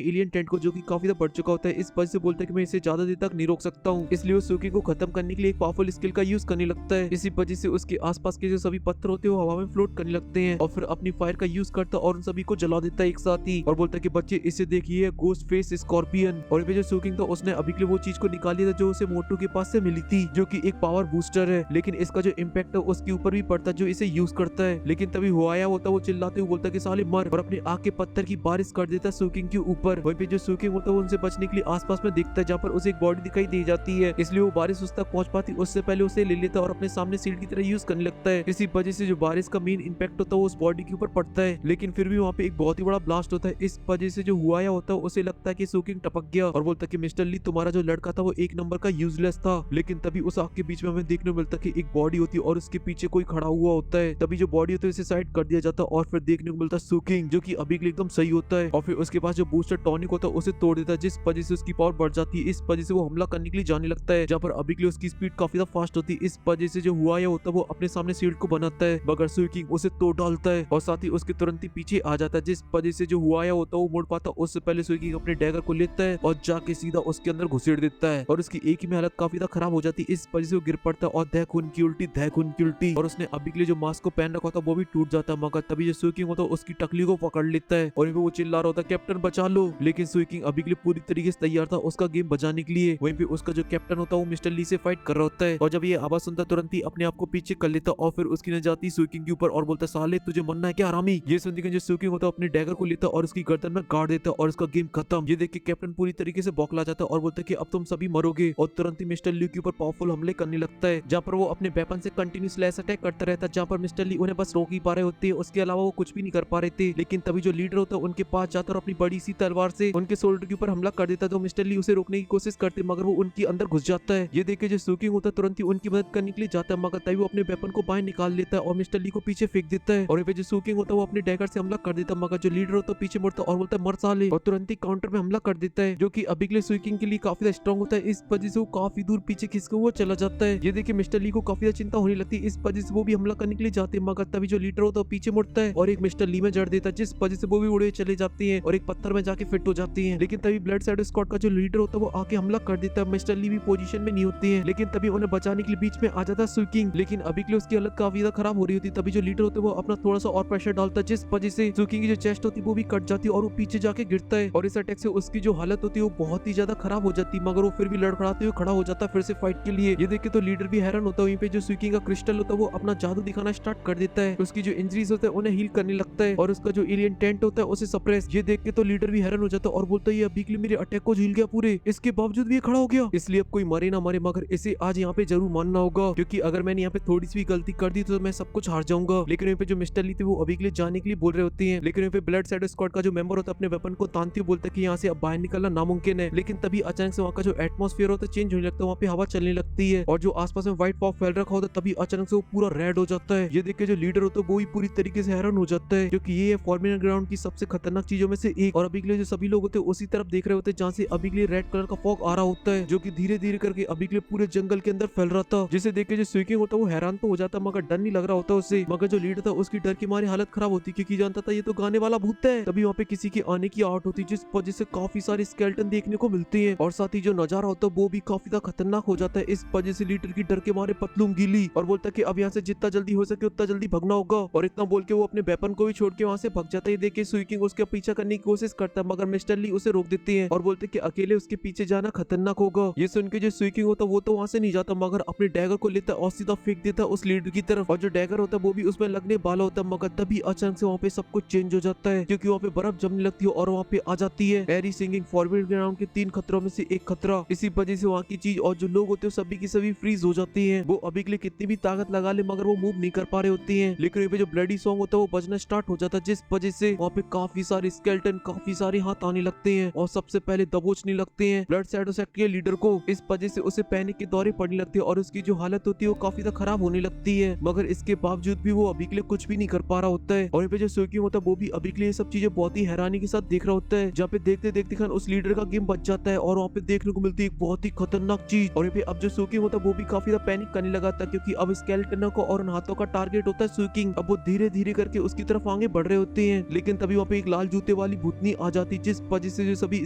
एलियन टेंट को जो कि काफी ज्यादा बढ़ चुका होता है। इस वजह से बोलता है कि मैं इसे ज्यादा देर तक नहीं रोक सकता हूँ, इसलिए वो सूकी को खत्म करने के लिए एक पावरफुल स्किल का यूज करने लगता है। इसी वजह से उसके आसपास के जो सभी पत्थर होते हैं वो हवा में फ्लोट करने लगते हैं और फिर अपनी फायर का यूज करता है और उन सभी को जला देता है एक साथ ही। और बोलता है कि बच्चे इसे देखिए, गोस्ट फेस स्कॉर्पियन। और जो सूकिंग था उसने अभी के लिए वो चीज को निकाल लिया था जो उसे मोटू के पास से मिली थी, जो कि एक पावर बूस्टर है। लेकिन इसका जो इम्पैक्ट है उसके ऊपर भी पड़ता है जो इसे यूज करता है। लेकिन तभी हुआया होता वो चिल्लाते हुए बोलता है कि साले मर, और अपने आग के पत्थर की बारिश कर देता है सूकिंग के ऊपर। वहीं पे जो सूकिंग होता है वो उनसे बचने के लिए आसपास में दिखता है जहाँ पर उसे एक बॉडी दिखाई दे जाती है, इसलिए वो बारिश उस तक पहुंच पाती उससे पहले उसे ले लेता है और अपने सामने सील्ड की तरह यूज करने लगता है। इसी वजह से जो बारिश का मेन इम्पैक्ट होता है वो उस बॉडी के ऊपर पड़ता है। लेकिन फिर भी वहाँ पे एक बहुत ही बड़ा ब्लास्ट होता है। इस वजह से जो हुआया होता है उसे लगता है कि सूकिंग टपक गया और बोलता है कि मिस्टर ली तुम्हारा जो लड़का था वो एक नंबर का यूजलेस था। लेकिन तभी उस आग के बीच में हमें देखने को मिलता है कि एक बॉडी होती है और उसके पीछे कोई खड़ा हुआ होता है। तभी जो बॉडी होती है उसे साइड कर दिया जाता है और फिर देखने को मिलता है सूकिंग जो कि अभी के लिए एकदम सही होता है। और फिर उसके पास जो बूस्टर टॉनिक होता है उसे तोड़ देता है जिस वजह से उसकी पावर बढ़ जाती है। इस वजह से वो हमला करने के लिए जाने लगता है जहाँ पर अभी के लिए उसकी स्पीड काफी ज्यादा फास्ट होती है। इस वजह से जो हुआ होता है वो अपने सामने शील्ड को बनाता है मगर सूकिंग उसे तोड़ डालता है और साथ ही उसके तुरंत ही पीछे आ जाता है जिस वजह से जो हुआ होता है वो मुड़ पाता है। उससे पहले सूकिंग अपने डैगर को लेता है और जाके सीधा उसके अंदर घुसेड़ देता है और उसकी एक ही में हालत काफी ज्यादा खराब हो जाती है। इस वजह से वो गिर पड़ता है और धै खून की उल्टी, धै खून की उल्टी। और उसने अभी के लिए जो मास्क को पहन रखा था वो भी टूट जाता है मगर तभी जो सूकिंग होता है उसकी टकली को पकड़ लेता है और वो चिल्ला रहा होता है कैप्टन बचा लो। लेकिन सूकिंग अभी के लिए पूरी तरीके से तैयार था उसका गेम बचाने के लिए। वहीं पे उसका जो कैप्टन होता है वो मिस्टर ली से फाइट कर रहा होता है और जब ये आवाज सुनता तुरंत ही अपने आप को पीछे कर लेता और फिर उसकी नजर जाती सूकिंग के ऊपर और बोलता साले तुझे मरना है क्या हरामी। ये सुनते जो सूकिंग होता है अपने डैगर को लेता और उसकी गर्दन में गाड़ देता और उसका गेम खत्म। ये देख के कैप्टन पूरी तरीके से बौखला जाता है और बोलता है कि अब तुम सभी मरोगे और तुरंत ही मिस्टर ली के ऊपर पावरफुल हमले करने लगता है जहाँ पर वो अपने वेपन से कंटिन्यू स्लैश अटैक करता रहता है जहाँ पर मिस्टर ली उन्हें बस रोक ही पा रहे होते हैं, उसके अलावा वो कुछ भी नहीं कर पा रहे थे। लेकिन तभी जो लीडर होता है उनके पास जाता और अपनी बड़ी सी तलवार से उनके शोल्डर के ऊपर हमला कर देता तो मिस्टर ली उसे रोकने की कोशिश करते मगर वो उनके अंदर घुस जाता है। ये देख के जो सूकिंग होता है तुरंत ही उनकी मदद करने के लिए जाता है मगर तभी वो अपने वेपन को बाहर निकाल लेता है और मिस्टर ली को पीछे फेंक देता है और जो सूकिंग होता है वो अपने डैगर से हमला कर देता है मगर जो लीडर होता है पीछे मुड़ता और बोलता है मर साले और तुरंत ही काउंटर में हमला कर देता है जो कि अभी के लिए सूकिंग के लिए काफी स्ट्रॉन्ग होता है। इस वजह से वो काफी दूर पीछे खिसके हुआ चला जाता है। ये देखिए मिस्टर ली को काफी ज्यादा चिंता होने लगती है, इस वजह से वो भी हमला करने के लिए जाते हैं मगर तभी जो लीडर होता है पीछे मुड़ता है और एक मिस्टर ली में जड़ देता है जिस वजह से वो भी उड़े चले जाती है और एक पत्थर में जाके फिट हो जाती है। लेकिन तभी ब्लड शैडो स्क्वाड का जो लीडर होता है वो आके हमला कर देता है। मिस्टर ली भी पोजीशन में नहीं होती है लेकिन तभी उन्हें बचाने के लिए बीच में आ जाता है सूकिंग। लेकिन अभी के लिए उसकी हालत काफी ज्यादा खराब हो रही होती है। तभी जो लीडर होता है वो अपना थोड़ा सा और प्रेशर डालता है जिस वजह से सूकिंग की जो चेस्ट होती है वो भी कट जाती है और वो पीछे जाके गिरता है और इस अटैक से उसकी जो हालत होती है वो बहुत ही ज्यादा खराब हो जाती है मगर वो फिर भी लड़खड़ाते हुए खड़ा हो जाता है फिर से फाइट के लिए। ये देख के तो लीडर भी हैरान होता है। वहीं पे जो सूकिंग का क्रिस्टल होता है वो अपना जादू दिखाना स्टार्ट कर देता है, उसकी जो इंजरीज होते हैं उन्हें हील करने लगता है और उसका जो एलियन टेंट होता है उसे सप्रेस। ये देख के तो लीडर भी हैरान हो जाता है और बोलता है ये अभी के लिए मेरे अटैक को झील गया पूरे, इसके बावजूद भी ये खड़ा हो गया, इसलिए अब कोई मरे ना मरे मगर इसे आज यहाँ पे जरूर मानना होगा क्योंकि अगर मैंने यहाँ पे थोड़ी सी भी गलती कर दी तो मैं सब कुछ हार जाऊंगा। लेकिन यहाँ पे जो मिस्टर ली थे वो अभी के लिए जाने के लिए बोल रहे होते हैं। लेकिन यहाँ पे ब्लड शैडो स्क्वाड का जो मेंबर होता है अपने वेपन को तानते हुए बोलता है कि यहाँ से अब बाहर निकलना नामुमकिन है। लेकिन तभी अचानक से वहाँ का जो एटमॉस्फेयर होता है चेंज होने लगता है, वहाँ पे हवा चलने लगती है और जो आसपास में व्हाइट फॉग फैल रखा होता है तभी अचानक से वो पूरा रेड हो जाता है। ये देख के जो लीडर होता है वो भी पूरी तरीके से हैरान हो जाता है क्योंकि ये है फॉर्मिनल ग्राउंड की सबसे खतरनाक चीजों में से एक और अभी के लिए जो सभी लोग होते हैं उसी तरफ देख रहे होते हैं जहाँ से अभी के लिए रेड कलर का फॉग आ रहा होता है जो कि धीरे धीरे करके अभी के लिए पूरे जंगल के अंदर फैल रहा था। जिसे देख के जो स्वीकिंग होता है वो हैरान तो हो जाता मगर डर नहीं लग रहा होता उसे, मगर जो लीडर था उसकी डर की मारी हालत खराब होती क्योंकि जानता था ये तो गाने वाला भूत है। तभी वहाँ पे किसी के आने की आहट होती जिस वजह से काफी सारे स्केलेटन देखने को मिलते हैं और साथ ही जो नजारा होता है वो भी काफी ज्यादा खतरनाक हो जाता है। इस वजह से लीडर की डर के मारे पतलून गीली और बोलता है कि अब यहाँ से जितना जल्दी हो सके उतना जल्दी भगना होगा और इतना बोल के वो अपने वेपन को भी छोड़ के वहाँ से भग जाता है। देख के स्वीकिंग उसके पीछा करने की कोशिश करता है मगर मिस्टर ली उसे रोक देती है और बोलते कि अकेले उसके पीछे जाना खतरनाक होगा। ये सुन के जो स्वीकिंग होता है वो तो वहाँ से नहीं जाता मगर अपने डैगर को लेता है और सीधा फेंक देता है उस लीडर की तरफ और जो डैगर होता है वो भी उसमें लगने वाला होता है मगर तभी अचानक से वहाँ पे सब कुछ चेंज हो जाता है क्योंकि वहाँ पे बर्फ जमने लगती है और वहाँ पे आ जाती है एरी सिंगिंग फॉरवर्ड ग्राउंड के 3 खतरों में से एक खतरा। इसी वजह से वहाँ की चीज और जो लोग होते हैं सभी की सभी फ्रीज हो जाती है। वो अभी के लिए कितनी भी ताकत लगा ले मगर वो मूव नहीं कर पा रहे होते हैं। लेकिन यहाँ पे जो ब्लडी सॉन्ग होता है वो बजना स्टार्ट हो जाता है जिस वजह से वहाँ पे काफी सारे स्केलेटन काफी सारे हाथ आने लगते हैं और सबसे पहले दबोचने लगते हैं ब्लड शैडो सेक्ट के लीडर को। इस वजह से उसे पैनिक के दौरे पड़ने लगते हैं और उसकी जो हालत होती है वो काफी ज्यादा खराब होने लगती है मगर इसके बावजूद भी वो अभी के लिए कुछ भी नहीं कर पा रहा होता है। और यहाँ पे जो स्वीकिंग होता है वो भी अभी के लिए सब चीजें बहुत ही हैरानी के साथ देख रहा होता है जहाँ पे देखते देखते खान उस लीडर का गेम बच जाता है और वहाँ पे देखने को मिलती है एक बहुत ही खतरनाक चीज। और यहाँ पे अब जो स्वीकिंग होता है वो भी काफी ज्यादा पैनिक करने लगा था क्योंकि अब स्केलेटन को और उन हाथों का टारगेट होता है स्वीकिंग। अब वो धीरे धीरे करके उसकी तरफ आगे बढ़ रहे होते हैं लेकिन तभी वहाँ पे एक लाल जूते वाली भूतनी आ जाती है, जिस वजह से जो सभी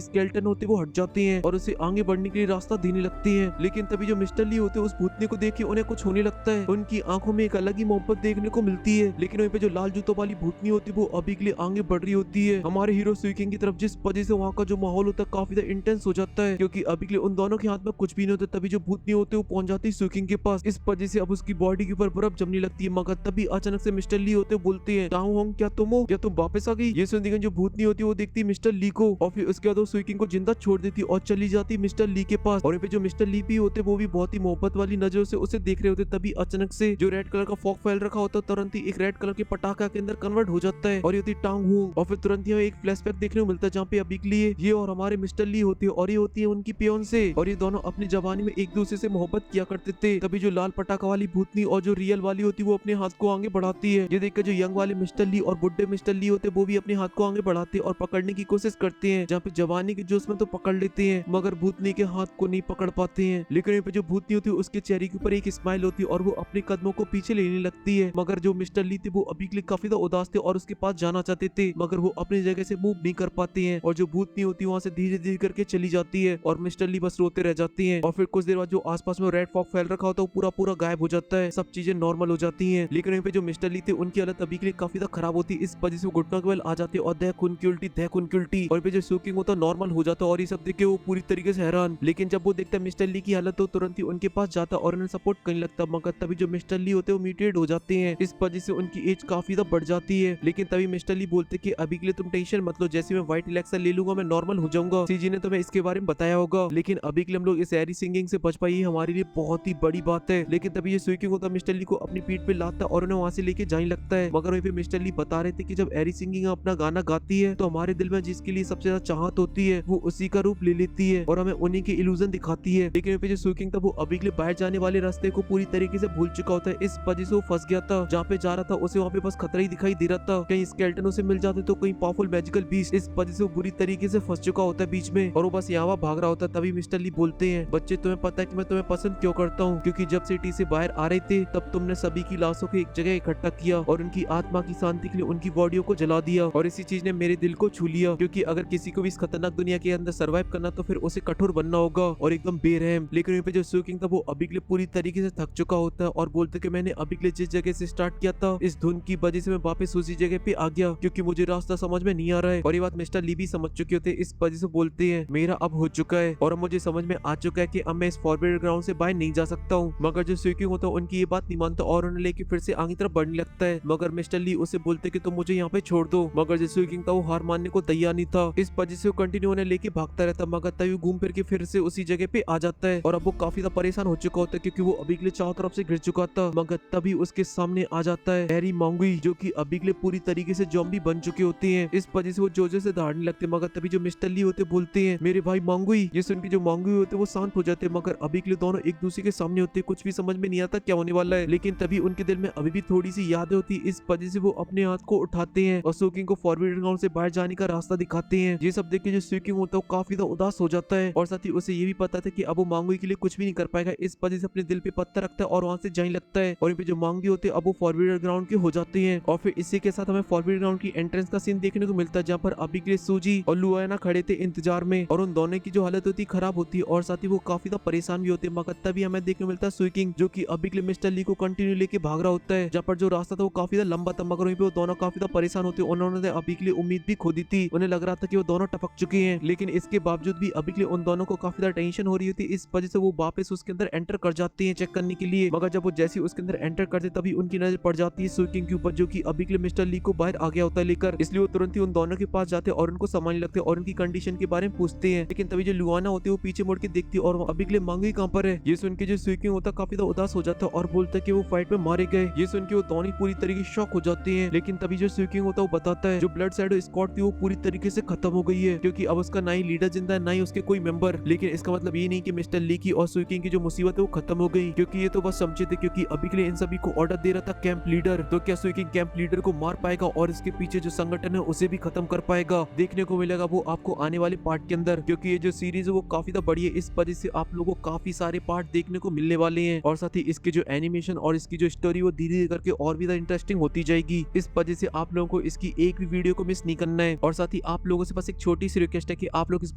स्केलेटन होते वो हट जाते हैं और उसे आगे बढ़ने के लिए रास्ता देने लगते हैं। लेकिन तभी जो मिस्टर ली होते हैं उस भूतनी को देख के उन्हें कुछ होने लगता है। उनकी आंखों में एक अलग ही मोहब्बत देखने को मिलती है। लेकिन वहीं पे जो लाल जूतों वाली भूतनी होती है वो अभी के लिए आगे बढ़ रही होती है हमारे हीरो सुइकिंग की तरफ, जिस वजह से वहाँ का जो माहौल होता है काफी ज्यादा इंटेंस हो जाता है, क्योंकि अभी के लिए उन दोनों के हाथ में कुछ भी नहीं होता। तभी जो भूतनी होते हैं वो पहुंच जाती है सुइकिंग के पास। इस वजह से अब उसकी बॉडी के ऊपर बर्फ जमने लगती है। मगर तभी अचानक से मिस्टर ली होते बोलते हैं, ताऊ होंग क्या तुम हो, क्या तुम वापस आ गई। ये सुनकर जो भूतनी होती है वो देखती है मिस्टर ली को और फिर उसके बाद वो सुइकिंग को जिंदा छोड़ देती है और चली जाती मिस्टर ली के पास। और यहाँ पे जो मिस्टर ली भी होते वो भी बहुत ही मोहब्बत वाली नजरों से उसे देख रहे होते। तभी अचानक से जो रेड कलर का फॉग फैल रखा होता है तुरंत ही एक रेड कलर के पटाखा के अंदर कन्वर्ट हो जाता है और ये होती टांग हूं। और फिर तुरंत ही हमें एक फ्लैशबैक देखने को मिलता है जहाँ पे अभी के लिए ये और हमारे मिस्टर ली होती है और ये होती है उनकी पियोन से, और ये दोनों अपनी जवानी में एक दूसरे से मोहब्बत किया करते थे। तभी जो लाल पटाखा वाली भूतनी और जो रियल वाली होती है वो अपने हाथ को आगे बढ़ाती है। ये देखकर जो यंग वाले मिस्टर ली और बुड्ढे मिस्टर ली होते वो भी अपने हाथ को आगे बढ़ाते और पकड़ने की कोशिश करते हैं। जहाँ पे जवानी के जोश में तो पकड़ लेते हैं मगर भूतनी के हाथ को नहीं पकड़ पाते हैं। लेकिन यहाँ पे जो भूतनी होती है उसके चेहरे के ऊपर एक स्माइल होती है और वो अपने कदमों को पीछे लेने लगती है। मगर जो मिस्टर ली थे वो अभी के लिए काफी ज्यादा उदास थे और उसके पास जाना चाहते थे मगर वो अपनी जगह से मूव नहीं कर पाते हैं। और जो भूतनी होती है वहाँ से धीरे धीरे करके चली जाती है और मिस्टर ली बस रोते रह जाती हैं। और फिर कुछ देर बाद जो आसपास में रेड फॉग फैल रखा होता है वो पूरा पूरा गायब हो जाता है, सब चीजें नॉर्मल हो जाती हैं। लेकिन यहाँ पे जो मिस्टर ली थे उनकी हालत अभी के लिए काफी ज्यादा खराब होती है। इस वजह से वो घुटनों के बल आ जाते और देख उनकी उल्टी देख उनकी उल्टी। और पे जो सुइकिंग होता नॉर्मल हो जाता और ये सब देख के वो पूरी तरीके से हैरान। लेकिन जब वो देखता है मिस्टर ली की हालत तो तुरंत ही उनके पास जाता और उन्हें सपोर्ट करने लगता। मगर तभी जो मिस्टर ली होते हैं वो म्यूटेट हो जाते हैं, इस वजह से उनकी एज काफी ज्यादा बढ़ जाती है। लेकिन तभी मिस्टर ली बोलते कि अभी के लिए तुम टेंशन मत लो, जैसे मैं व्हाइट इलेक्शन ले लूंगा मैं नॉर्मल हो जाऊंगा। सीजी ने तुम्हें इसके बारे में बताया होगा। लेकिन अभी के लिए हम लोग इस एरी सिंगिंग से बच पाई हमारे लिए बहुत ही बड़ी बात है। लेकिन तभी ये सुइकिंग होता मिस्टर ली को अपनी पीठ पे लाता और उन्हें वहां से लेके जाने लगता है। मगर वहीं पे मिस्टर ली बता रहे थे कि जब एरी सिंगिंग अपना गाना गाती है तो हमारे दिल में जिसके लिए सबसे ज्यादा चाहत होती है वो उसी का रूप ले लेती है और हमें उन्हीं की इल्यूजन दिखाती है। लेकिन वहीं पे जो सुइकिंग था वो अभी के लिए बाहर जाने वाले रास्ते को पूरी तरीके से भूल चुका होता है। इस वजह से वो फंस गया था, जहाँ पे जा रहा था उसे वहाँ पे बस खतरा ही दिखाई दे रहा था। कहीं स्केलेटन उसे मिल जाते तो कहीं पावरफुल मैजिकल बीस्ट। इस वजह से वो बुरी तरीके से फंस चुका होता है बीच में और वो बस यहाँ भाग रहा होता है। तभी मिस्टर ली बोलते हैं, बच्चे तुम्हें पता है कि मैं तुम्हें पसंद क्यों करता हूँ, क्योंकि जब सिटी से बाहर आ रहे थे तब तुमने सभी की लाशों को एक जगह इकट्ठा किया और उनकी आत्मा की शांति के लिए उनकी बॉडियों को जला दिया और इसी चीज ने मेरे दिल को छू लिया। क्योंकि अगर किसी को भी इस खतरनाक दुनिया के अंदर सर्वाइव करना तो फिर उसे कठोर बनना होगा और एकदम बेरहम। लेकिन यहाँ पे जो सुइकिंग था वो अभी के लिए पूरी तरीके से थक चुका होता है और बोलते कि मैंने अभी के लिए जिस जगह से स्टार्ट किया था इस धुन की वजह से मैं वापस उसी जगह पे आ गया, क्योंकि मुझे रास्ता समझ में नहीं आ रहा है। और ये बात मिस्टर ली भी समझ चुके होते, इस वजह से बोलते हैं मेरा अब हो चुका है और अब मुझे समझ में आ चुका है कि अब मैं इस फॉरवर्ड ग्राउंड से बाहर नहीं जा सकता हूँ। मगर जो सुइकिंग होता है उनकी ये बात नहीं मानता और उन्हें लेके फिर से आगे तरफ बढ़ने लगता है। मगर मिस्टर ली उसे बोलते कि तुम मुझे यहाँ पे छोड़ दो। मगर जो सुइकिंग था वो हार मानने को तैयार नहीं था, इस वजह से वो कंटिन्यू उन्हें लेके भागता रहता। मगर तभी घूम फिर के फिर से उसी जगह पे आ जाता है और अब वो काफी ज्यादा परेशान हो चुका होता है क्योंकि वो अभी के लिए चारों तरफ से गिर चुका था। मगर तभी उसके सामने आ जाता है हैरी मांगुई, जो कि अभी के लिए पूरी तरीके से ज़ॉम्बी बन चुके होते हैं। इस वजह से वो जोजो से दहाड़ने लगते। मगर तभी जो मिस्टर ली होते बोलते हैं मेरे भाई मांगुई। ये सुन के जो मांगुई होते वो शांत हो जाते। मगर अभी के लिए दोनों एक दूसरे के सामने होते, कुछ भी समझ में नहीं आता क्या होने वाला है। लेकिन तभी उनके दिल में अभी भी थोड़ी सी यादें होती, इस वजह से वो अपने हाथ को उठाते हैं और सुइकिंग को फॉरवर्ड ग्राउंड से बाहर जाने का रास्ता दिखाते हैं। ये सब देख के जो सुइकिंग होता है वो काफी ज्यादा उदास हो जाता है और साथ ही उसे ये भी पता था कि अब वो मांगुई के लिए कुछ भी नहीं कर पाएगा। इस वजह से अपने दिल पे पत्थर रखता है और वहां से जाने लगता है। और यहाँ पे जो मांगुई होते हैं अब वो फॉरवर्ड ग्राउंड के हो जाते हैं। और फिर इसी के साथ हमें फॉरवर्ड ग्राउंड की एंट्रेंस का सीन देखने को मिलता है, जहाँ पर अभी के लिए सूजी और लुआना खड़े थे इंतजार में और उन दोनों की जो हालत होती खराब होती है और साथ ही वो काफी ज्यादा परेशान भी होते हैं। मगर तभी हमें देखने को मिलता है सुइकिंग, जो कि अभी के लिए मिस्टर ली को कंटिन्यू लेके भाग रहा होता है, जहाँ पर जो रास्ता था वो काफी ज्यादा लंबा था। मगर वहीं पे वो दोनों काफी ज्यादा परेशान होते हैं। उन्होंने अभी के लिए उम्मीद भी खो दी थी, उन्हें लग रहा था कि वो दोनों टपक चुके हैं। लेकिन इसके बावजूद भी अभी के लिए उन दोनों को काफी ज्यादा टेंशन हो रही होती, इस वजह से वो वापस उसके अंदर एंटर कर जाते हैं चेक करने के लिए। मगर जब वो जैसे उसके अंदर एंटर करते तभी उनकी नजर पड़ जाती है सुइकिंग के ऊपर, जो कि अभी के लिए मिस्टर ली को बाहर आ गया होता है लेकर। इसलिए वो तुरंत ही उन दोनों के पास जाते हैं और उनको संभालने लगते हैं और उनकी कंडीशन के बारे में पूछते हैं। लेकिन तभी जो लुआना होती है वो पीछे मुड़ के देखती है और अभी के लिए मांगुई कहाँ पर है। ये सुन के जो सुइकिंग होता है काफी ज्यादा उदास हो जाता है और बोलता है कि वो फाइट में मारे गए। ये सुन के वो दोनों पूरी तरीके से शॉक हो जाते हैं। लेकिन तभी जो सुइकिंग होता है वो बताता है जो ब्लड शैडो स्क्वाड थी वो पूरी तरीके से खत्म हो गई है, क्योंकि अब उसका ना ही लीडर जिंदा है ना ही उसके कोई मेंबर। लेकिन इसका मतलब ये नहीं कि मिस्टर ली की और सुइकिंग की जो मुसीबत है वो खत्म हो गई, क्योंकि ये तो बस समझे थे क्योंकि अभी के लिए इन सभी को ऑर्डर दे रहा था कैंप लीडर। तो क्या सुइकिंग कैंप लीडर को मार पाएगा और इसके पीछे जो संगठन है उसे भी खत्म कर पाएगा? देखने को मिलेगा वो आपको आने वाले पार्ट के अंदर, क्योंकि ये जो सीरीज है वो काफी ज्यादा बड़ी है। इस वजह से आप लोगों को काफी सारे पार्ट देखने को मिलने वाले हैं और साथ ही इसके जो एनिमेशन और इसकी जो स्टोरी वो धीरे धीरे करके और भी ज्यादा इंटरेस्टिंग होती जाएगी। इस वजह से आप लोगों को इसकी एक भी वीडियो वीडियो को मिस नहीं करना है। और साथ ही आप लोगों से बस एक छोटी सी रिक्वेस्ट है कि आप लोग इस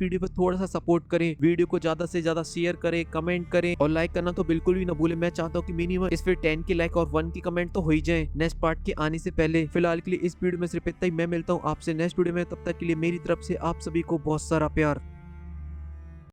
वीडियो पर थोड़ा सा सपोर्ट करें, वीडियो को ज्यादा से ज्यादा शेयर करें, कमेंट करें और लाइक करना तो बिल्कुल भी ना भूलें। मैं चाहता हूँ कि मिनिमम इस पे 10 के लाइक और 1 की कमेंट तो हो ही जाए नेक्स्ट पार्ट के आने से पहले। फिलहाल के लिए इस वीडियो में सिर्फ इतना ही। मैं मिलता हूँ आपसे नेक्स्ट वीडियो में, तब तक के लिए मेरी तरफ से आप सभी को बहुत सारा प्यार।